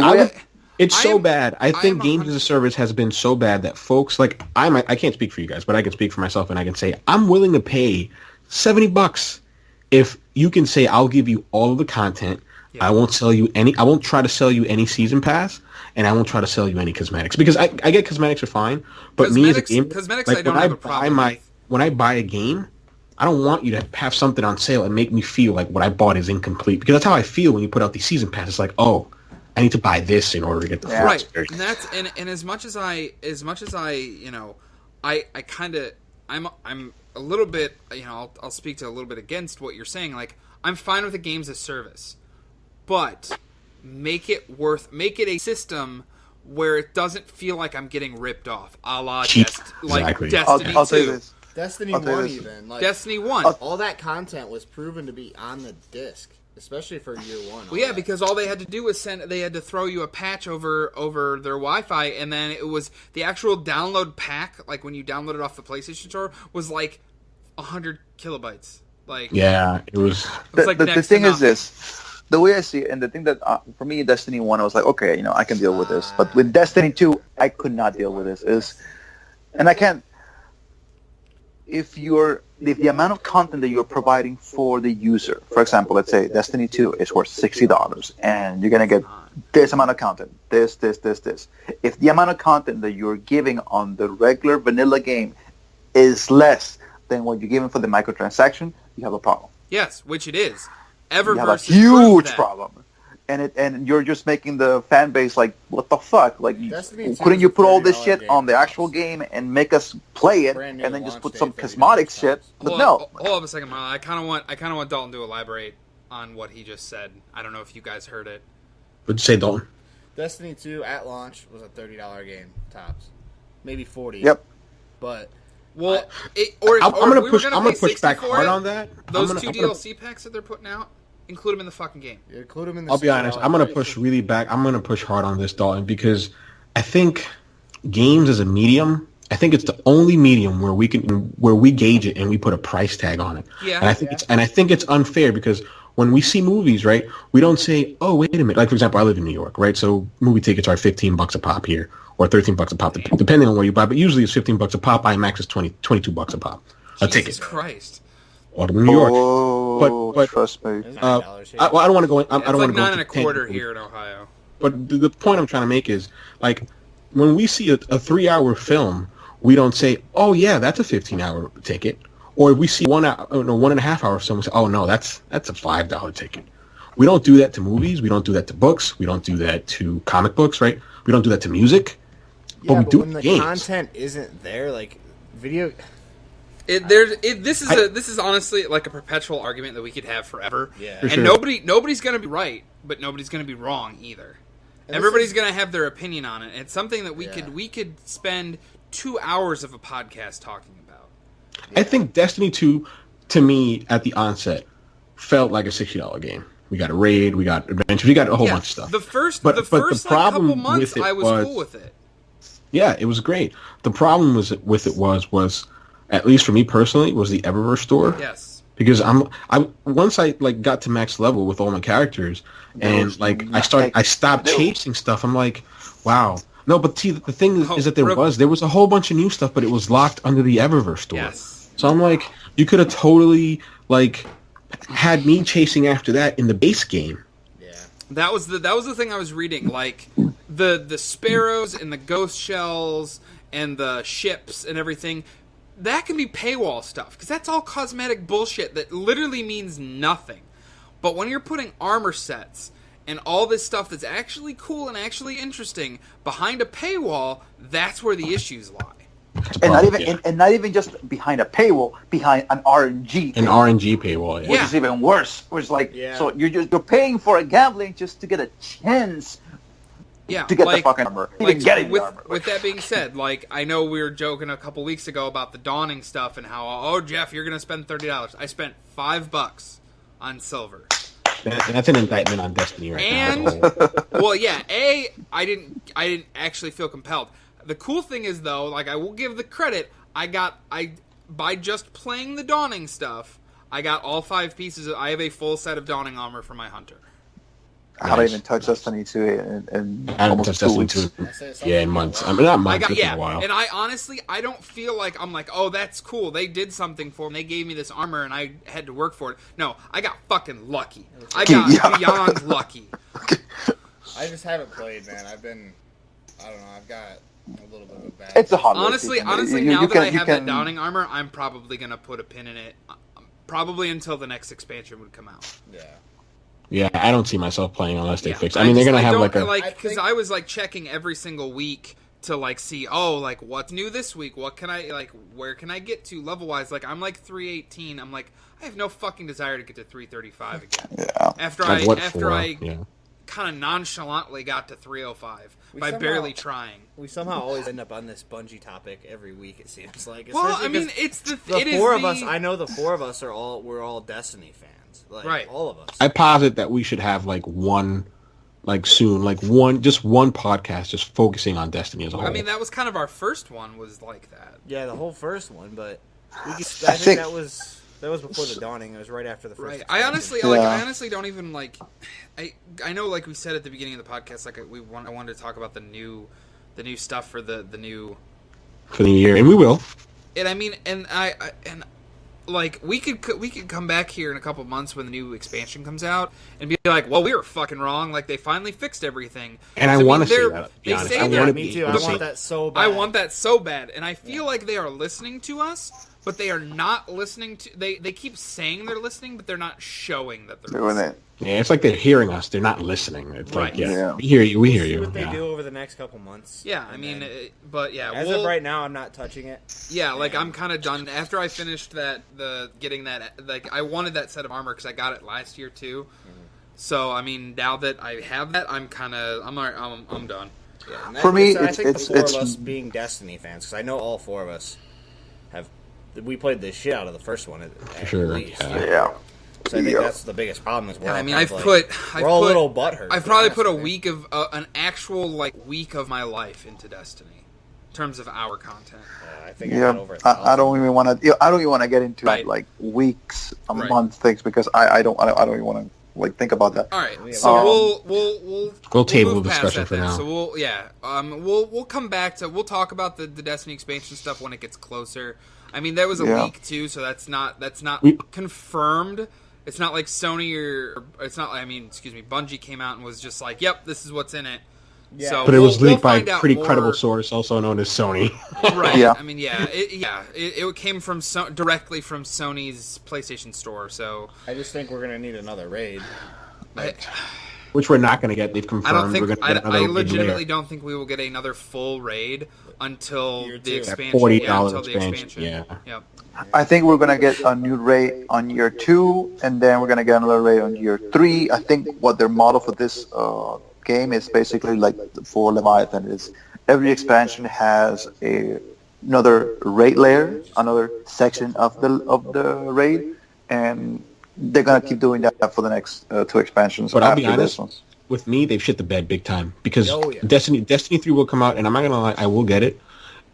it's so bad. I think games as a service has been so bad that folks like I can't speak for you guys, but I can speak for myself, and I can say I'm willing to pay $70 if you can say I'll give you all of the content. Yeah. I won't sell you any. I won't try to sell you any season pass, and I won't try to sell you any cosmetics because I get cosmetics are fine, but me as a gamer, cosmetics like I don't have a problem with. when I buy a game, I don't want you to have something on sale and make me feel like what I bought is incomplete because that's how I feel when you put out these season passes. Like, oh, I need to buy this in order to get the full Right, experience. and that's and as much as I I kind of I'm a little bit I'll speak to a little bit against what you're saying. Like I'm fine with the games as service, but make it a system where it doesn't feel like I'm getting ripped off, a la Exactly. Destiny I'll tell you 2. this. Destiny I'll tell you 1 this. even. Like, Destiny 1. all that content was proven to be on the disc, especially for year 1. Well, yeah, because all they had to do was they had to throw you a patch over their Wi-Fi, and then it was the actual download pack, like when you download it off the PlayStation Store, was like 100 kilobytes. Like, Yeah, it was. The thing is this. The way I see it, and the thing that, for me, Destiny 1, I was like, okay, I can deal with this. But with Destiny 2, I could not deal with this. And I can't... If the amount of content that you're providing for the user, for example, let's say Destiny 2 is worth $60, and you're going to get this amount of content, this. If the amount of content that you're giving on the regular vanilla game is less than what you're giving for the microtransaction, you have a problem. yes, which it is. You have a Eververse huge problem. And you're just making the fan base like, what the fuck? Like, Destiny 2 couldn't you put all this $30 shit game on the for actual us. game and make us play it, Brand new and then just launch put day, some $30 cosmetic shit? But no. Hold up a second, Marlon. I kind of want Dalton to elaborate on what he just said. I don't know if you guys heard it. What'd you say, Dalton? Destiny 2 at launch was a $30 game, tops. Maybe 40. Yep. But Well, I'm gonna we push. were I'm pay gonna push 60 back for hard it, on that. Those I'm two gonna- DLC packs that they're putting out, include them in the fucking game. you include them in the I'll be honest. I'm gonna $60 push price. really back. I'm gonna push hard on this, Dalton, because I think games as a medium. I think it's the only medium where we gauge it and we put a price tag on it. Yeah. And I think it's unfair because when we see movies, right, we don't say, oh, wait a minute. Like for example, I live in New York, right? So movie tickets are $15 a pop here, or $13 a pop, depending on where you buy. But usually it's $15 a pop. IMAX is $22 a pop. A Jesus ticket. Christ. Or New York. Oh, But- trust me. It's I $9 here. don't want to go. I It's don't like want to go. 9 and a into quarter tangent. here in Ohio. But the point I'm trying to make is, like, when we see a 3-hour film, we don't say, oh, yeah, that's a 15-hour ticket. Or if we see 1.5 hour film, we say, oh, no, that's a $5 ticket. We don't do that to movies. We don't do that to books. We don't do that to comic books, right? We don't do that to music. Yeah, we but do when it the to games. content isn't there, like video. This is honestly like a perpetual argument that we could have forever. Yeah. For And sure. nobody's going to be right, but nobody's going to be wrong either. And Everybody's going to have their opinion on it. It's something that we Yeah. could spend 2 hours of a podcast talking about. I think Destiny 2, to me, at the onset, felt like a $60 game. We got a raid, we got adventures, we got a whole bunch of stuff. The first But the like, problem couple months, with it I was was- cool with it. Yeah, it was great. The problem with it was at least for me personally, was the Eververse store. Yes. Because once I like got to max level with all my characters, and like I stopped chasing stuff. I'm like, wow. No, but see, the thing is that there was a whole bunch of new stuff, but it was locked under the Eververse store. Yes. So I'm like, you could have totally like had me chasing after that in the base game. Yeah. That was the thing I was reading. Like the sparrows and the ghost shells and the ships and everything. That can be paywall stuff because that's all cosmetic bullshit that literally means nothing. But when you're putting armor sets and all this stuff that's actually cool and actually interesting behind a paywall, that's where the issues lie. And not even just behind a paywall, behind an RNG. An RNG paywall, Which Yeah. is even worse. Which is like, Yeah. so you're paying for a gambling just to get a chance Yeah, to get like, the fucking armor. Even like, getting with, the armor. with that being said, like I know we were joking a couple weeks ago about the dawning stuff and how, oh Jeff, you're gonna spend $30. I spent $5 on silver. And that's an indictment on Destiny right And now. well, yeah, I didn't actually feel compelled. The cool thing is though, like I will give the credit, by just playing the dawning stuff, I got all 5 pieces. I have a full set of dawning armor for my hunter. I haven't Nice. even touched Destiny 2 in I haven't almost touched 2 Destiny weeks. 2 I say it's in something months. like I mean, not I months. got It's been a while. and I honestly I don't feel like I'm like, oh, that's cool. They did something for me. They gave me this armor, and I had to work for it. No, I got fucking lucky. I got Yeah. beyond lucky. I just haven't played, man. I don't know. I've got a little bit of a bad. It's a hot Honestly, season. now You that I you have that Downing armor, I'm probably gonna put a pin in it. Probably until the next expansion would come out. Yeah. Yeah, I don't see myself playing unless they Yeah, fix. I mean, they're gonna have don't- like a. because I was like checking every single week to like see, oh, like what's new this week? What can I like? Where can I get to level wise? Like I'm like 318. I'm like I have no fucking desire to get to 335 again. Yeah. After Like what after for? I Yeah. kind of nonchalantly got to 305 by somehow- barely trying. We somehow always end up on this Bungie topic every week. It seems like. Well, Especially I mean, 'cause it's the the it is four of the- us. I know the four of us we're all Destiny fans. Like, Right. all of us. I posit that we should have like one, like soon, like one podcast just focusing on Destiny as a whole. I mean, that was kind of our first one was like that. Yeah, the whole first one, but we could, I I think think- that was before the Dawning. It was right after the first. Right. expansion. Yeah. I honestly don't even like. I know, like we said at the beginning of the podcast, like I wanted to talk about the new stuff for the new. for the year, and we will. And I mean, and like we could come back here in a couple months when the new expansion comes out and be like, well, we were fucking wrong. Like they finally fixed everything. And I mean, want to say they're- that. To be they honest, say I they're- want to Me be too. I able to want say- that so bad. I want that so bad, and I feel like they are listening to us, but they are not listening to. They keep saying they're listening, but they're not showing that they're Doing listening. it. Yeah, it's like they're hearing us. They're not listening. It's like, Right. yeah, Yeah. we hear you. We hear See you. what they Yeah. do over the next couple months. Yeah, I And mean, then- but yeah, as of right now, I'm not touching it. yeah, like Yeah. I'm kind of done. After I finished getting that, like I wanted that set of armor because I got it last year too. So I mean, now that I have that, I'm kind of, I'm done. Yeah, and For me, I it's- think it's- the four it's- of us being Destiny fans, because I know all four of us have. We played the shit out of the first one at Sure, least. yeah. Yeah. So I think Yeah. that's the biggest problem. Is we're Yeah, all I mean, kind I've of put, we're all a put- little butthurt. I've to be probably honest put a with you. week of an actual like week of my life into Destiny, in terms of our content. I think I Yeah. got over I don't even want to. I don't even want to get into Right. like weeks, a Right. month things because I don't even want to like think about that. All right, Yeah. so Um, we'll table move the past discussion that for then. now. So we'll come back to we'll talk about the Destiny expansion stuff when it gets closer. I mean, that was a Yeah. leak too, so that's not We- confirmed. It's not like Sony or it's not. I mean, excuse me, Bungie came out and was just like, "Yep, this is what's in it." Yeah. So But it was we'll leaked by find a out pretty more. credible source, also known as Sony. Right. Yeah. I mean, it came from directly from Sony's PlayStation Store. So I just think we're gonna need another raid. I Which we're not going to get. They've confirmed don't think we're going to get I another legitimately raid don't think we will get another full raid until Year the two. expansion. $40 until the expansion, yeah. Yep. I think we're gonna get a new raid on year 2, and then we're gonna get another raid on year 3. I think what their model for this game is basically like for Leviathan is every expansion has another raid layer, another section of the raid, and they're gonna keep doing that for the next 2 expansions. But I'll be after honest, this one. with me, they've shit the bed big time because Oh, yeah. Destiny 3 will come out, and I'm not gonna lie, I will get it,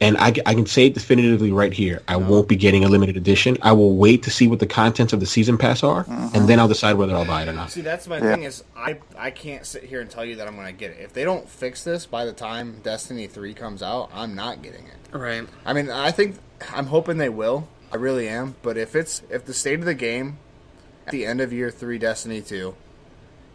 and I can say it definitively right here. I won't be getting a limited edition. I will wait to see what the contents of the season pass are, and then I'll decide whether I'll buy it or not. See, that's my Yeah. thing is I can't sit here and tell you that I'm gonna get it. If they don't fix this by the time Destiny 3 comes out, I'm not getting it. Right. I mean, I'm hoping they will. I really am. But if the state of the game at the end of year 3 Destiny 2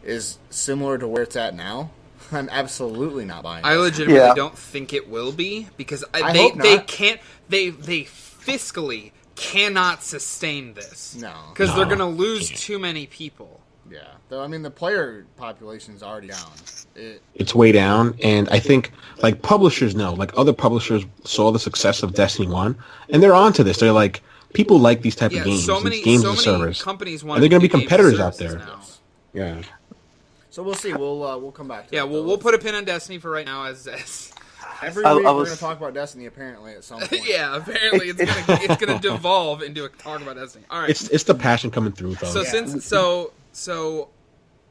is similar to where it's at now, I'm absolutely not buying it. I legitimately Yeah. don't think it will be because I they hope they not. can't they fiscally cannot sustain this. No. Because they're No, gonna lose can't. too many people. Yeah. Though, I mean, the player population's already down. It's way down, and I think like publishers know, like other publishers saw the success of Destiny 1, and they're onto this. They're like, people like these type Yeah, of games. so It's many games so as a many service. companies want. And they're going gonna to be competitors out there. now. Yeah. So we'll see. We'll come back to Yeah, it, we'll though. put a pin on Destiny for right now. As Every I week we're was- going to talk about Destiny, apparently, at some point. yeah, apparently it's gonna devolve into a talk about Destiny. All right. It's the passion coming through, though. So Yeah. so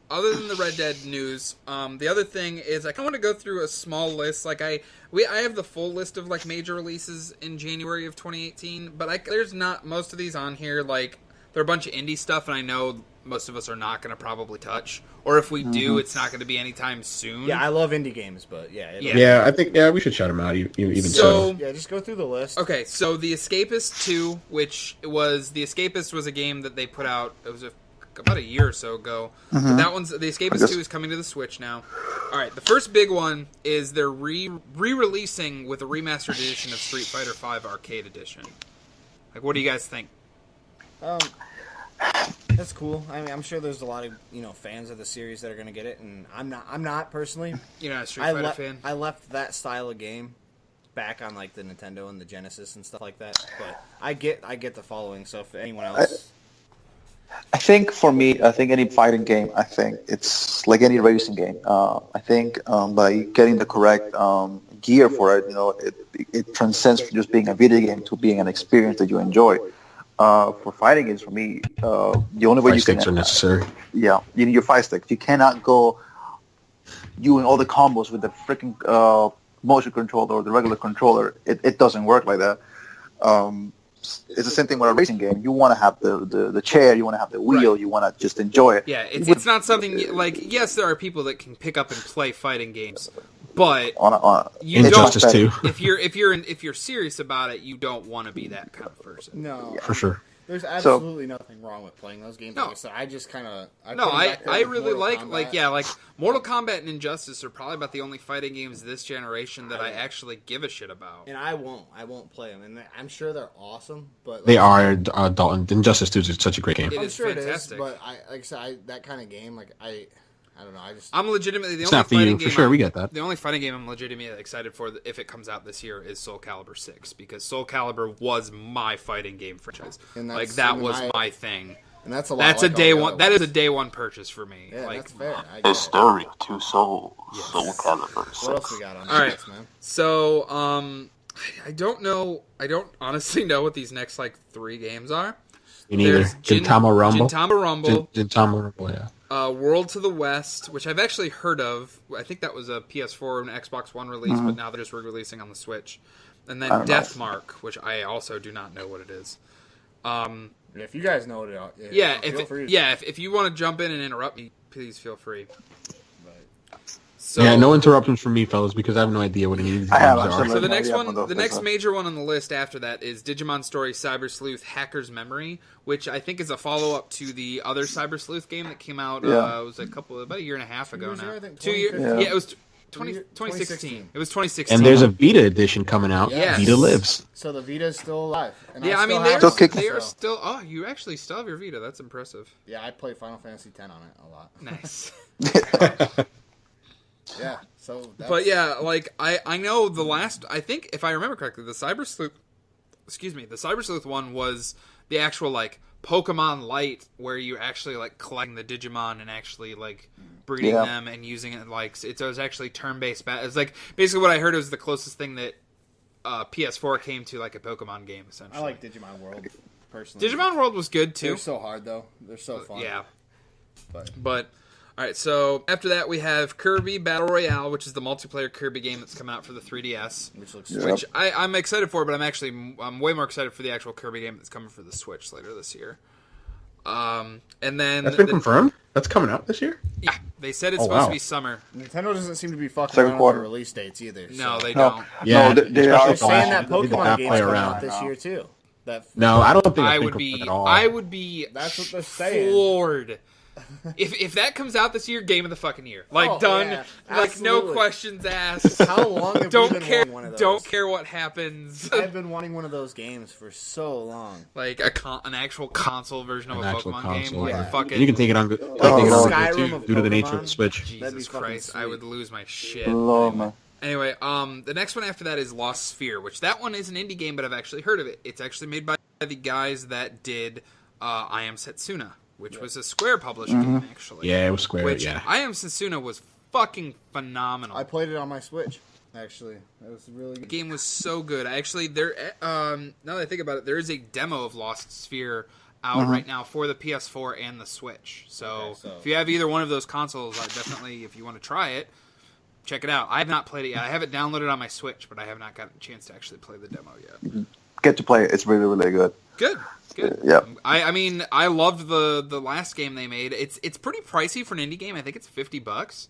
other than the Red Dead news, the other thing is I kind of want to go through a small list. Like I have the full list of like major releases in January of 2018, but there's not most of these on here. Like They're a bunch of indie stuff, and I know most of us are not going to probably touch. Or if we do, it's not going to be anytime soon. Yeah, I love indie games, but yeah. Yeah, I think we should shut them out. Even so. Yeah, just go through the list. Okay, so The Escapist 2, which was The Escapist was a game that they put out. It was about a year or so ago. But that one's The Escapist 2 is coming to the Switch now. All right, the first big one is they're re-releasing with a remastered edition of Street Fighter V Arcade Edition. Like, what do you guys think? That's cool. I mean, I'm sure there's a lot of fans of the series that are going to get it, and I'm not personally. You're not a Street Fighter fan. I left that style of game back on like the Nintendo and the Genesis and stuff like that. But I get the following. So if anyone else, I think for me, any fighting game, I think it's like any racing game. I think by getting the correct gear for it, it transcends from just being a video game to being an experience that you enjoy. For fighting games, for me, the only way Fight you sticks can are necessary. Yeah, you need your 5 sticks. You cannot go doing all the combos with the freaking motion controller or the regular controller. It doesn't work like that. It's the same thing with a racing game. You want to have the chair, you want to have the wheel, you want to just enjoy it. Yeah, it's not something like, yes, there are people that can pick up and play fighting games, but you Injustice don't. 2. If you're serious about it, you don't want to be that kind of person. no, For sure. there's absolutely nothing wrong with playing those games. No. Like I said, I just kind of I really Mortal like Kombat. Mortal Kombat and Injustice are probably about the only fighting games this generation that I actually give a shit about. And I won't play them, and I'm sure they're awesome. But They are, Dalton. Injustice 2 is such a great game. It I'm is sure fantastic. it is. But like I said, that kind of game, I don't know. I'm legitimately the It's only not for fighting you, game. for sure. We get that. The only fighting game I'm legitimately excited for if it comes out this year is Soul Calibur 6 because Soul Calibur was my fighting game franchise. And Like that's- that and was I- my thing. And that's a lot. That's like a day all the one. other That is a ones. day one purchase for me. Yeah, like, that's fair. I get it. Historic to Soul Calibur What 6. else we got on All right. this, man? So, I don't know. I don't honestly know what these next like 3 games are. Me neither. There's Gintama Rumble. Gintama Rumble. Gintama Rumble, yeah. World to the West, which I've actually heard of. I think that was a PS4 and Xbox One release, but now they're just re-releasing on the Switch. And then Deathmark, which I also do not know what it is. If you guys know it, feel free. If you want to jump in and interrupt me, please feel free. So, Yeah, no interruptions from me, fellas, because I have no idea what any of these I have games are. absolutely So the no next idea what one, those the things next are. major one on the list after that is Digimon Story Cyber Sleuth Hacker's Memory, which I think is a follow-up to the other Cyber Sleuth game that came out. Yeah. It was about a year and a half ago years now. ago, I think, 2 years. 2015. Yeah, it was 2016. 2016. It was 2016. And there's a Vita edition coming out. Yes. Vita Lives. So the Vita's still alive. And yeah, I mean still they're have Still one, kicking. they are so- still. Oh, you actually still have your Vita. That's impressive. Yeah, I play Final Fantasy X on it a lot. Nice. Yeah. So. That's, But yeah, like I know the last. I think if I remember correctly, the Cyber Sleuth. Excuse me, the Cyber Sleuth one was the actual like Pokemon Light, where you actually like collecting the Digimon and actually like breeding Yeah. them and using it like it was actually turn-based. It's like basically what I heard was the closest thing that PS4 came to like a Pokemon game. Essentially, I like Digimon World personally. Digimon World was good too. They're so hard though. They're so fun. Yeah, But but. All right, so after that we have Kirby Battle Royale, which is the multiplayer Kirby game that's coming out for the 3DS. which looks. Yeah. Which I'm excited for, but I'm way more excited for the actual Kirby game that's coming for the Switch later this year. And then That's been confirmed? That's coming out this year? yeah, they said it's Oh, supposed wow. to be summer. Nintendo doesn't seem to be fucking Second around quarter. with the release dates either. No, so. they No. don't. Yeah, they especially are They're for saying last that year. They did Pokemon not game's play coming around. out this year too. That No, I don't think I that's would been be confirmed at all. I would be That's what they're saying. floored. If that comes out this year, game of the fucking year. Like Oh, done. yeah, like no absolutely. questions asked. How long have we don't been care. wanting one of those? Don't care what happens. I've been wanting one of those games for so long. Like an actual console version of An a actual Pokemon game. console. Like Yeah. fucking. You can take it on, Skyrim too, of due to the nature of Pokemon. the Switch. That'd be Jesus fucking Christ, I sweet. would lose my shit. Lord, man. Anyway, the next one after that is Lost Sphere, which that one is an indie game, but I've actually heard of it. It's actually made by the guys that did I Am Setsuna, which was a Square published game, actually. Yeah, it was Square, Which yeah. I Am Setsuna was fucking phenomenal. I played it on my Switch. Actually, it was really The good. game was so good. Actually, now that I think about it, there is a demo of Lost Sphere out right now for the PS4 and the Switch. So, Okay, so- if you have either one of those consoles, I definitely, if you want to try it, check it out. I have not played it yet. I have it downloaded on my Switch, but I have not gotten a chance to actually play the demo yet. Get to play it. It's really, really good. Good. Good. Yeah. I mean, I loved the last game they made. It's pretty pricey for an indie game. I think it's $50.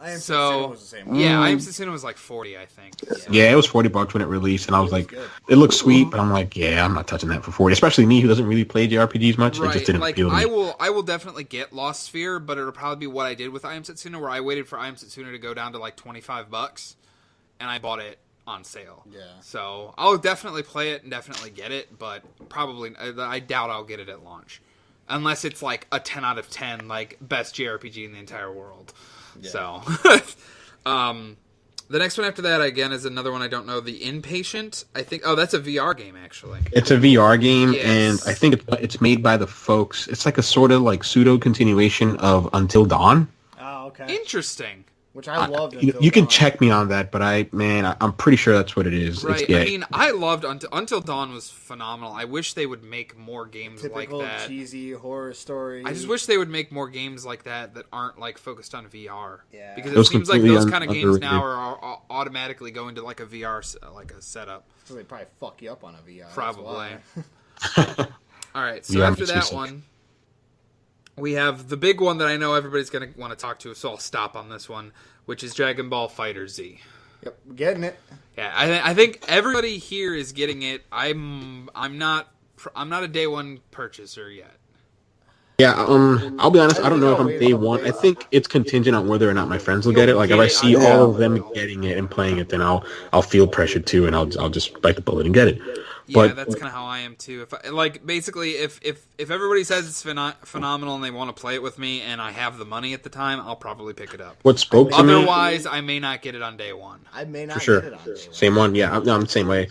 I am So was the same. yeah, I Am Setsuna was like 40, I think. Yeah, it was $40 when it released, and I was like, good. it looks sweet, but I'm like, yeah, I'm not touching that for 40. Especially me, who doesn't really play JRPGs much. It just Right, didn't like appeal to me. I will definitely get Lost Sphere, but it'll probably be what I did with I Am Setsuna, where I waited for I Am Setsuna to go down to like $25, and I bought it on sale. Yeah. So I'll definitely play it and definitely get it, but probably I doubt I'll get it at launch, unless it's like a 10 out of 10, like best JRPG in the entire world. So, the next one after that again is another one I don't know. The Inpatient. I think. Oh, that's a VR game actually. It's a VR game, Yes. and I think it's made by the folks. It's like a sort of like pseudo continuation of Until Dawn. Oh, okay. Interesting. Which I loved. You can check me on that, but I'm pretty sure that's what it is. Right. Yeah. I mean, I loved Until Dawn was phenomenal. I wish they would make more games typical like that. cheesy horror story. I just wish they would make more games like that aren't like focused on VR. Yeah. Because It it was seems like completely those kind of games underrated. now are automatically going to like a VR like a setup. So they probably fuck you up on a VR. that's Probably. why. All right. So VR after makes me that sick. one, we have the big one that I know everybody's going to want to talk to. So I'll stop on this one, which is Dragon Ball Fighter Z. Yep, getting it. Yeah, I think everybody here is getting it. I'm not a day one purchaser yet. Yeah, I'll be honest. I don't know if I'm day one. I think it's contingent on whether or not my friends will get it. Like if I see all of them getting it and playing it, then I'll feel pressured too, and I'll just bite the bullet and get it. Yeah, But that's kind of how I am too. If everybody says it's phenomenal and they want to play it with me, and I have the money at the time, I'll probably pick it up. what spoke to me, Otherwise, I may not get it on day one. I may not for sure, get it on day one. same one. Yeah, I'm the same way.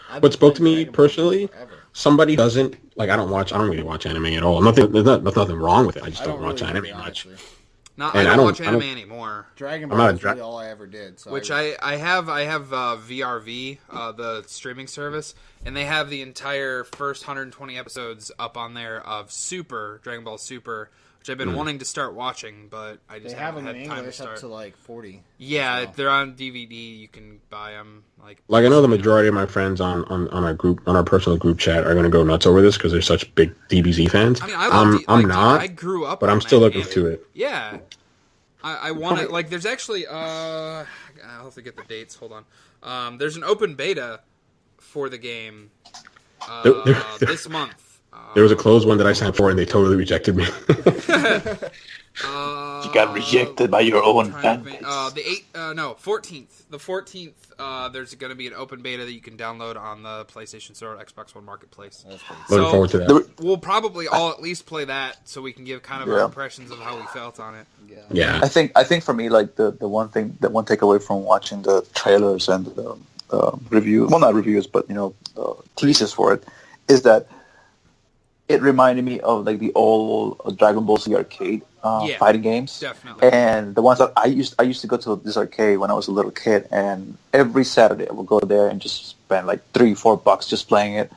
I've What been spoke to playing me Dragon Ball personally, forever. somebody doesn't like. I don't really watch anime at all. There's nothing wrong with it. I just don't watch really anime much. honestly. Not, And I I don't don't- watch I anime don't- anymore. Dragon I'm Ball not a is really all I ever did. So Which I have VRV, the streaming service, and they have the entire first 120 episodes up on there of Dragon Ball Super, which I've been wanting to start watching, but I they just have haven't them in had time to English up start. to like 40. Yeah, so. they're on DVD. You can buy them. Like I know the majority of my friends on our personal group chat are going to go nuts over this because they're such big DBZ fans. I mean, I love I'm not, I grew up, but on I'm still that looking game. to it. Yeah, I want it. Like, there's actually I'll have to get the dates. Hold on. There's an open beta for the game this month. There was a closed one that I signed for, and they totally rejected me. You got rejected by your own fan base. The 14th. The 14th. There's going to be an open beta that you can download on the PlayStation Store, Xbox One Marketplace. Looking forward to that. We'll probably all at least play that, so we can give kind of our impressions of how we felt on it. Yeah. I think for me, like the one takeaway from watching the trailers and the review, well, not reviews, but the teasers for it, is that it reminded me of like the old Dragon Ball Z arcade fighting games. Definitely. And the ones that I used to go to this arcade when I was a little kid, and every Saturday I would go there and just spend like $3-4 just playing it.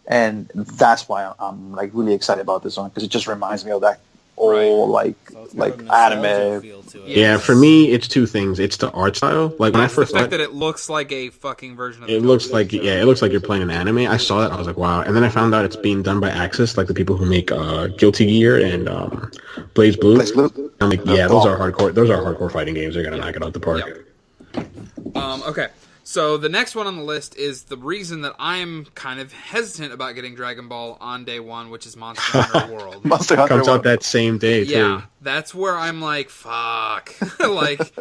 And that's why I'm like really excited about this one, because it just reminds me of that old like anime. Yeah, for me, it's two things. It's the art style. Like when I first the saw fact that it, it looks like a fucking version of it looks like you're playing an anime. I saw it, I was like, wow. And then I found out it's being done by Axis, like the people who make Guilty Gear and Blaze Blue. I'm like, yeah, those are hardcore. Those are hardcore fighting games. They're gonna knock it out the park. Okay. So the next one on the list is the reason that I'm kind of hesitant about getting Dragon Ball on day one, which is Monster Hunter World. Monster Hunter Comes out World. that same day too. Yeah, that's where I'm like, fuck. Like,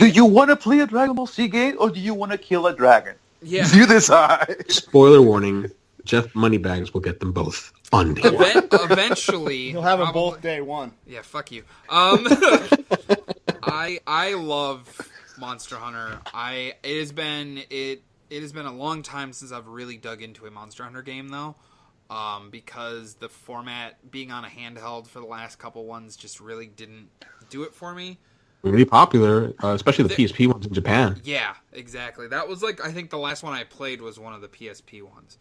Do you want to play a Dragon Ball Z game, or do you want to kill a dragon? Yeah. You decide. Spoiler warning: Jeff Moneybags will get them both on day one. Eventually, You'll have them probably- both day one. Yeah, fuck you. I love Monster Hunter. It has been a long time since I've really dug into a Monster Hunter game though. Because the format being on a handheld for the last couple ones just really didn't do it for me. Really popular, especially the PSP ones in Japan. Yeah, exactly. That was like, I think the last one I played was one of the PSP ones.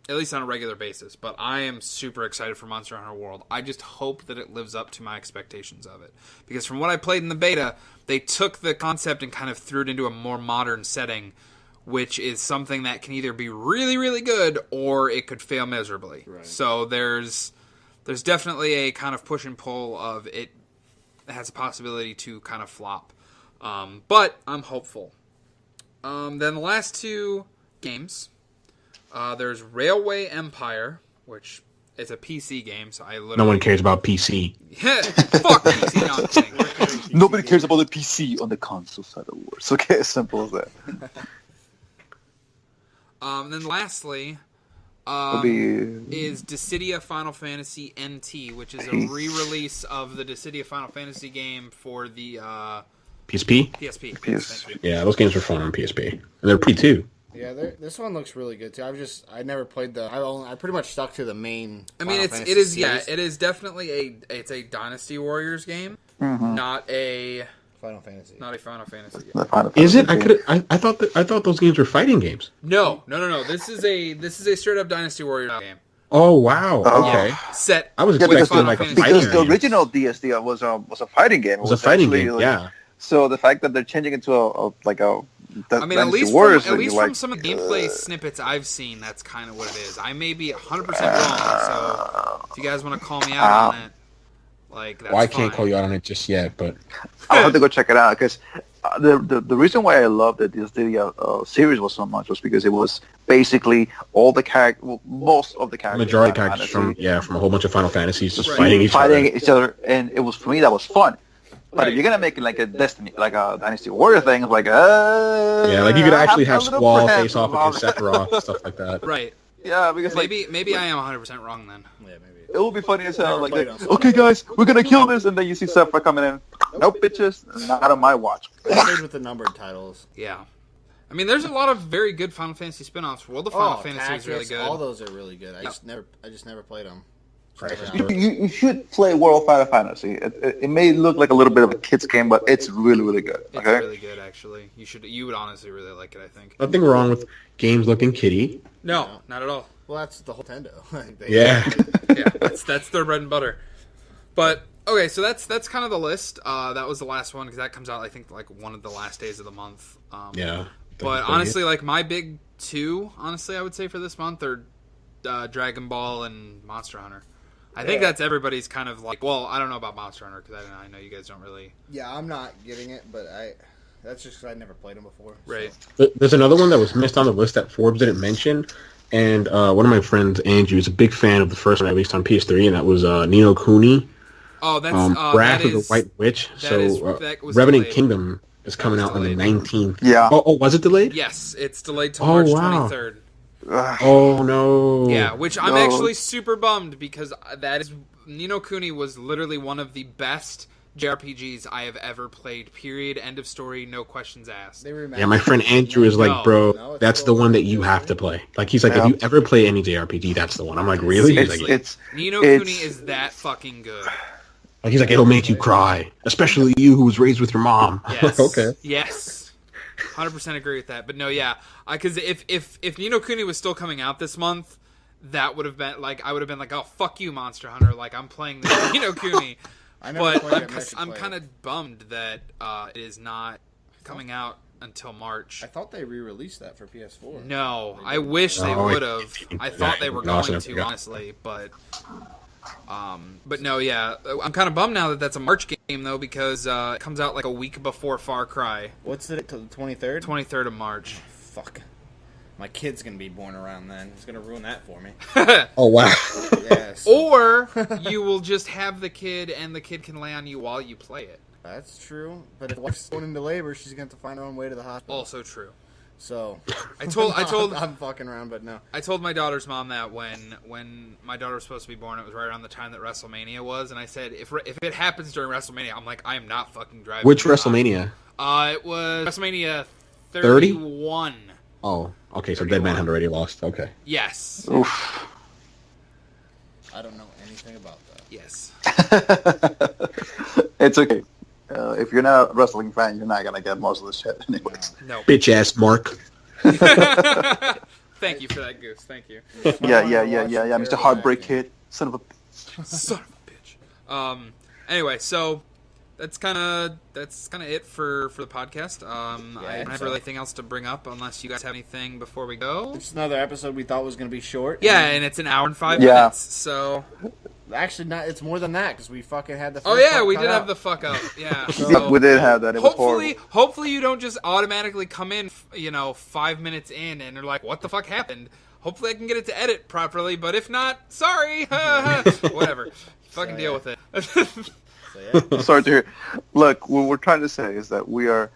At least on a regular basis. But I am super excited for Monster Hunter World. I just hope that it lives up to my expectations of it. Because from what I played in the beta, they took the concept and kind of threw it into a more modern setting which is something that can either be really, really good or it could fail miserably. Right. So there's definitely a kind of push and pull of it has a possibility to kind of flop. But I'm hopeful. Then the last two games, there's Railway Empire, which is a PC game, so I literally... No one cares about PC. Fuck PC, no, I'm kidding. Nobody cares about the PC on the console side of the wars. Okay, as simple as that. Then lastly, Be- is Dissidia Final Fantasy NT, which is a re-release of the Dissidia Final Fantasy game for the PSP? PSP. PS. Thank you. Yeah, those games were fun on PSP. And they're pretty too. Yeah, this one looks really good too. I never played I pretty much stuck to the main. I mean, Final it Fantasy is series. it is definitely a Dynasty Warriors game, Mm-hmm. not a Final Fantasy. Final Fantasy game. The Final Is it? Fantasy I thought those games were fighting games. No. This is a straight up Dynasty Warriors game. Oh wow. Oh. Okay. Set. I was Yeah, because, expecting like a Final fighting because the game. original DSD was a fighting game. It was a fighting actually, game. like- Yeah. So the fact that they're changing it to a I mean, at Dynasty least Warriors from, at thing, least you're from like, some of the gameplay snippets I've seen, that's kind of what it is. I may be 100% wrong, so if you guys want to call me out on that, like, that's Well, I can't fine. call you out on it just yet, but I'll have to go check it out because the reason why I loved that this series was so much was because it was basically all the most of the characters, majority of Final characters Fantasy, from a whole bunch of Final Fantasies just Right. fighting each other. and it was, for me, that was fun. But if Right. you're gonna make it like a Destiny, like a Dynasty Warrior thing, it's like Yeah, like you could actually have I'm a little Squall perhaps face off wrong. against Sephiroth and stuff like that. Right. Yeah, because like Maybe I am 100% wrong then. Yeah, maybe. it will be funny as hell. Never Like, played on okay, guys, we're gonna kill this, and then you see Sephiroth coming in. Nope, bitches, not on my watch. I played with the numbered titles. Yeah. I mean, there's a lot of very good Final Fantasy spin-offs. World of Final Fantasy is really Tactics, good. all those are really good. I just never played them. You should play World of Final Fantasy. It may look like a little bit of a kid's game, but it's really, really good. It's Okay. really good, actually. You would honestly really like it, I think. Nothing wrong with games looking kitty. No, not at all. Well, that's the whole Nintendo. Yeah. Yeah, that's their bread and butter. But okay, so that's kind of the list. That was the last one because that comes out, I think, like one of the last days of the month. Yeah. But honestly, like my big two, honestly, I would say for this month are Dragon Ball and Monster Hunter. I think that's everybody's kind of like. Well, I don't know about Monster Hunter because I know you guys don't really. Yeah, I'm not getting it, but that's just because I never played them before. so. Right. There's another one that was missed on the list that Forbes didn't mention, and one of my friends, Andrew, is a big fan of the first one, at least on PS3, and that was Nino Kuni, Oh, that's Wrath that of the is- White Witch. that was Revenant delayed. Kingdom is coming That out was on the delayed. 19th. Yeah. Oh, was it delayed? Yes, it's delayed to Oh, March wow. 23rd. Oh no. Yeah, which I'm No. actually super bummed because that is Nino Kuni was literally one of the best JRPGs I have ever played. Period. End of story. No questions asked. They remastered Yeah, my friend Andrew is like, No. bro, No, it's that's still the one that on you PS3. have to play. Like, he's like, Yeah. if you ever play any JRPG, that's the one. I'm like, really? He's like, It's Nino it's- Kuni is that fucking good. it'll make you cry, especially you who was raised with your mom. Yes. Okay. Yes. 100% agree with that. But no, yeah, because if Nino Kuni was still coming out this month, that would have been like I would have been like, oh fuck you, Monster Hunter. Like I'm playing this Nino Kuni. I never But played it, and I should I'm play kind it. of bummed that it is not coming out until March. I thought they re-released that for PS4. No, I wish they No, would have. I thought they were going Awesome. to, Yeah. honestly, but no, yeah, I'm kind of bummed now that that's a March game though because it comes out like a week before Far Cry, What's it till the 23rd? 23rd of March. Fuck. My kid's gonna be born around then. It's gonna ruin that for me. Oh wow. Yes. Or you will just have the kid and the kid can lay on you while you play it. That's true. But if wife's going into labor, she's gonna have to find her own way to the hospital. Also true. So I told I'm fucking around, but no. I told my daughter's mom that when my daughter was supposed to be born, it was right around the time that WrestleMania was, and I said if it happens during WrestleMania, I'm like I am not fucking driving. Which to the WrestleMania? hospital. It was WrestleMania 31. Oh, okay. So Dead Man had already lost. Okay. Yes. oof. I don't know anything about that. Yes. It's okay. If you're not a wrestling fan, you're not gonna get most of the shit anyways. No. Bitch ass Mark. Thank you for that, Goose. Thank you. Yeah, Mr. Heartbreak Kid, son of a. Son of a bitch. Anyway, so that's kind of it for the podcast. I don't have really anything else to bring up unless you guys have anything before we go. It's another episode we thought was going to be short. Yeah, and it's an hour and 5 minutes. So actually, not. It's more than that because we fucking had the. Oh yeah, we did have the fuck up. Yeah, So, we did have that. It was horrible. Hopefully you don't just automatically come in, 5 minutes in and you're like, what the fuck happened? Hopefully I can get it to edit properly, but if not, sorry. Whatever. Fucking deal with it. Sorry to hear. Look, what we're trying to say is that we are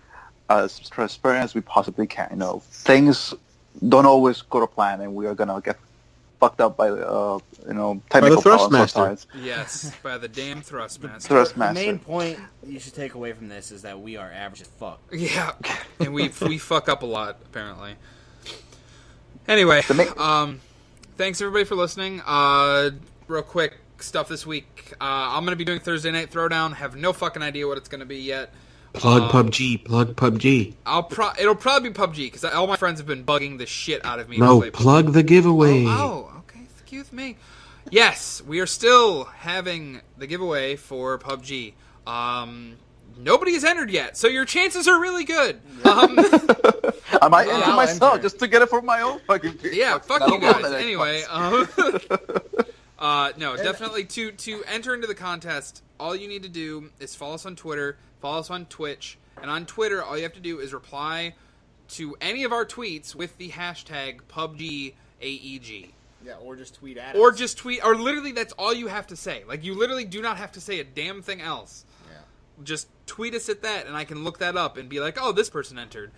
as transparent as we possibly can. Things don't always go to plan, and we are gonna get fucked up by technical problems sometimes. Yes, by the damn Thrustmaster. Thrustmaster. The main point you should take away from this is that we are average as fuck. Yeah, and we fuck up a lot apparently. Anyway, thanks everybody for listening. Real quick stuff this week. I'm gonna be doing Thursday Night Throwdown. Have no fucking idea what it's gonna be yet. Plug PUBG. Plug PUBG. It'll probably be PUBG because all my friends have been bugging the shit out of me. No, plug the giveaway. Oh, okay. Excuse me. Yes, we are still having the giveaway for PUBG. Nobody has entered yet, so your chances are really good. I might enter myself enter. just to get it for my own fucking people. Yeah, fuck you guys. Anyway, no, definitely to enter into the contest, all you need to do is follow us on Twitter, follow us on Twitch, and on Twitter, all you have to do is reply to any of our tweets with the hashtag PUBG AEG. Yeah, or just tweet at us. Or literally that's all you have to say. Like, you literally do not have to say a damn thing else. Just tweet us at that, and I can look that up and be like, oh, this person entered.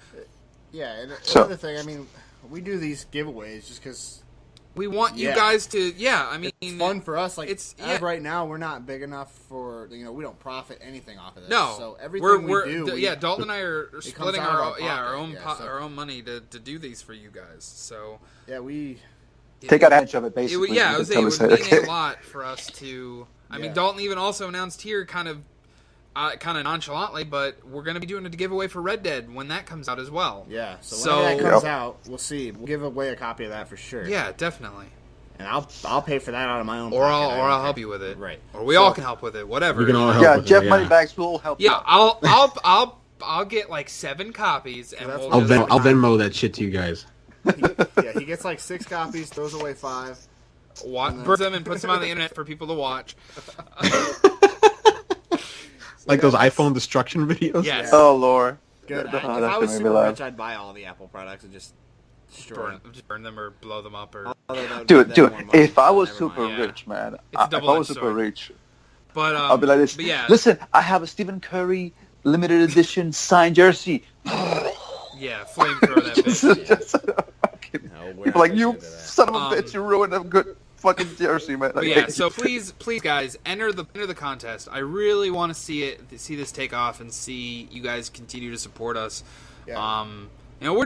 Yeah, and another thing, I mean, we do these giveaways just because we want you guys to, it's fun for us. Like, as of right now, we're not big enough for, we don't profit anything off of this. No. So everything we do. Dalton and I are splitting our own money to do these for you guys. So. Yeah, we. Take advantage of it, basically. It would mean a lot for us to. I mean, Dalton even also announced here kind of nonchalantly, but we're going to be doing a giveaway for Red Dead when that comes out as well. Yeah, so when that comes out, we'll see. We'll give away a copy of that for sure. Yeah, definitely. And I'll pay for that out of my own. Or I'll help you with it. Right. Or we all can help with it. Whatever. We can all help. With Jeff it, Moneybags will help. Yeah, I'll get like 7 copies, and I'll Venmo that shit to you guys. He gets like 6 copies, throws away 5. Burns them and puts them on the internet for people to watch. Like those iPhone destruction videos? Yes. Oh, Lord. Good. If If I was super rich, I'd buy all the Apple products and just destroy them. Just burn them or blow them up. Or Dude, if I was super rich, man, if I was super rich, but I'll be like this. But yeah. Listen, I have a Stephen Curry limited edition signed jersey. Yeah, flamethrower that bitch. People like, you son of a bitch, you ruined a good fucking jersey, man. But yeah, so please, guys, enter the contest. I really want to see this take off and see you guys continue to support us. Yeah. We're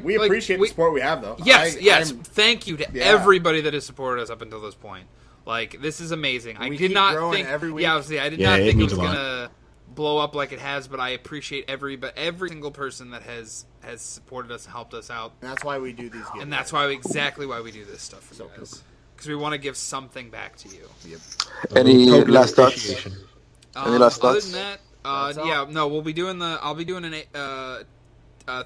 we appreciate the support we have, though. Yes. Thank you to everybody that has supported us up until this point. Like, this is amazing. I did not think. Every week. Yeah, obviously, I did not think it was gonna blow up like it has, but I appreciate every single person that has supported us and helped us out. And that's why we do these giveaways. And that's exactly why we do this stuff for you guys. Because we want to give something back to you. Yep. Any last thoughts? Any last Other thoughts? than that, we'll be doing I'll be doing an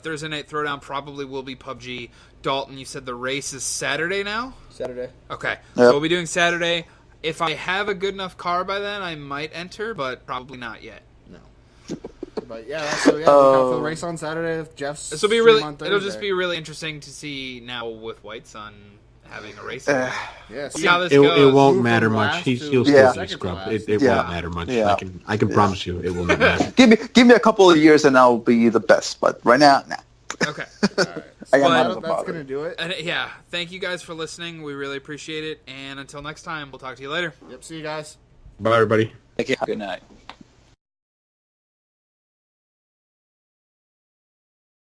Thursday Night Throwdown. Probably will be PUBG. Dalton, you said the race is Saturday now? Saturday. Okay, so we'll be doing Saturday. If I have a good enough car by then, I might enter, but probably not yet. No. But look out for the race on Saturday. Jeff's. This will be really. It'll just be really interesting to see now with White Sun having a race. See how this goes. It won't matter much. He'll still be scrubbed. It won't matter much. Yeah. I can promise you, it will not matter. Give me a couple of years and I'll be the best. But right now, nah. Okay. All right. That's gonna do it. And thank you guys for listening. We really appreciate it. And until next time, we'll talk to you later. Yep. See you guys. Bye, everybody. Good night.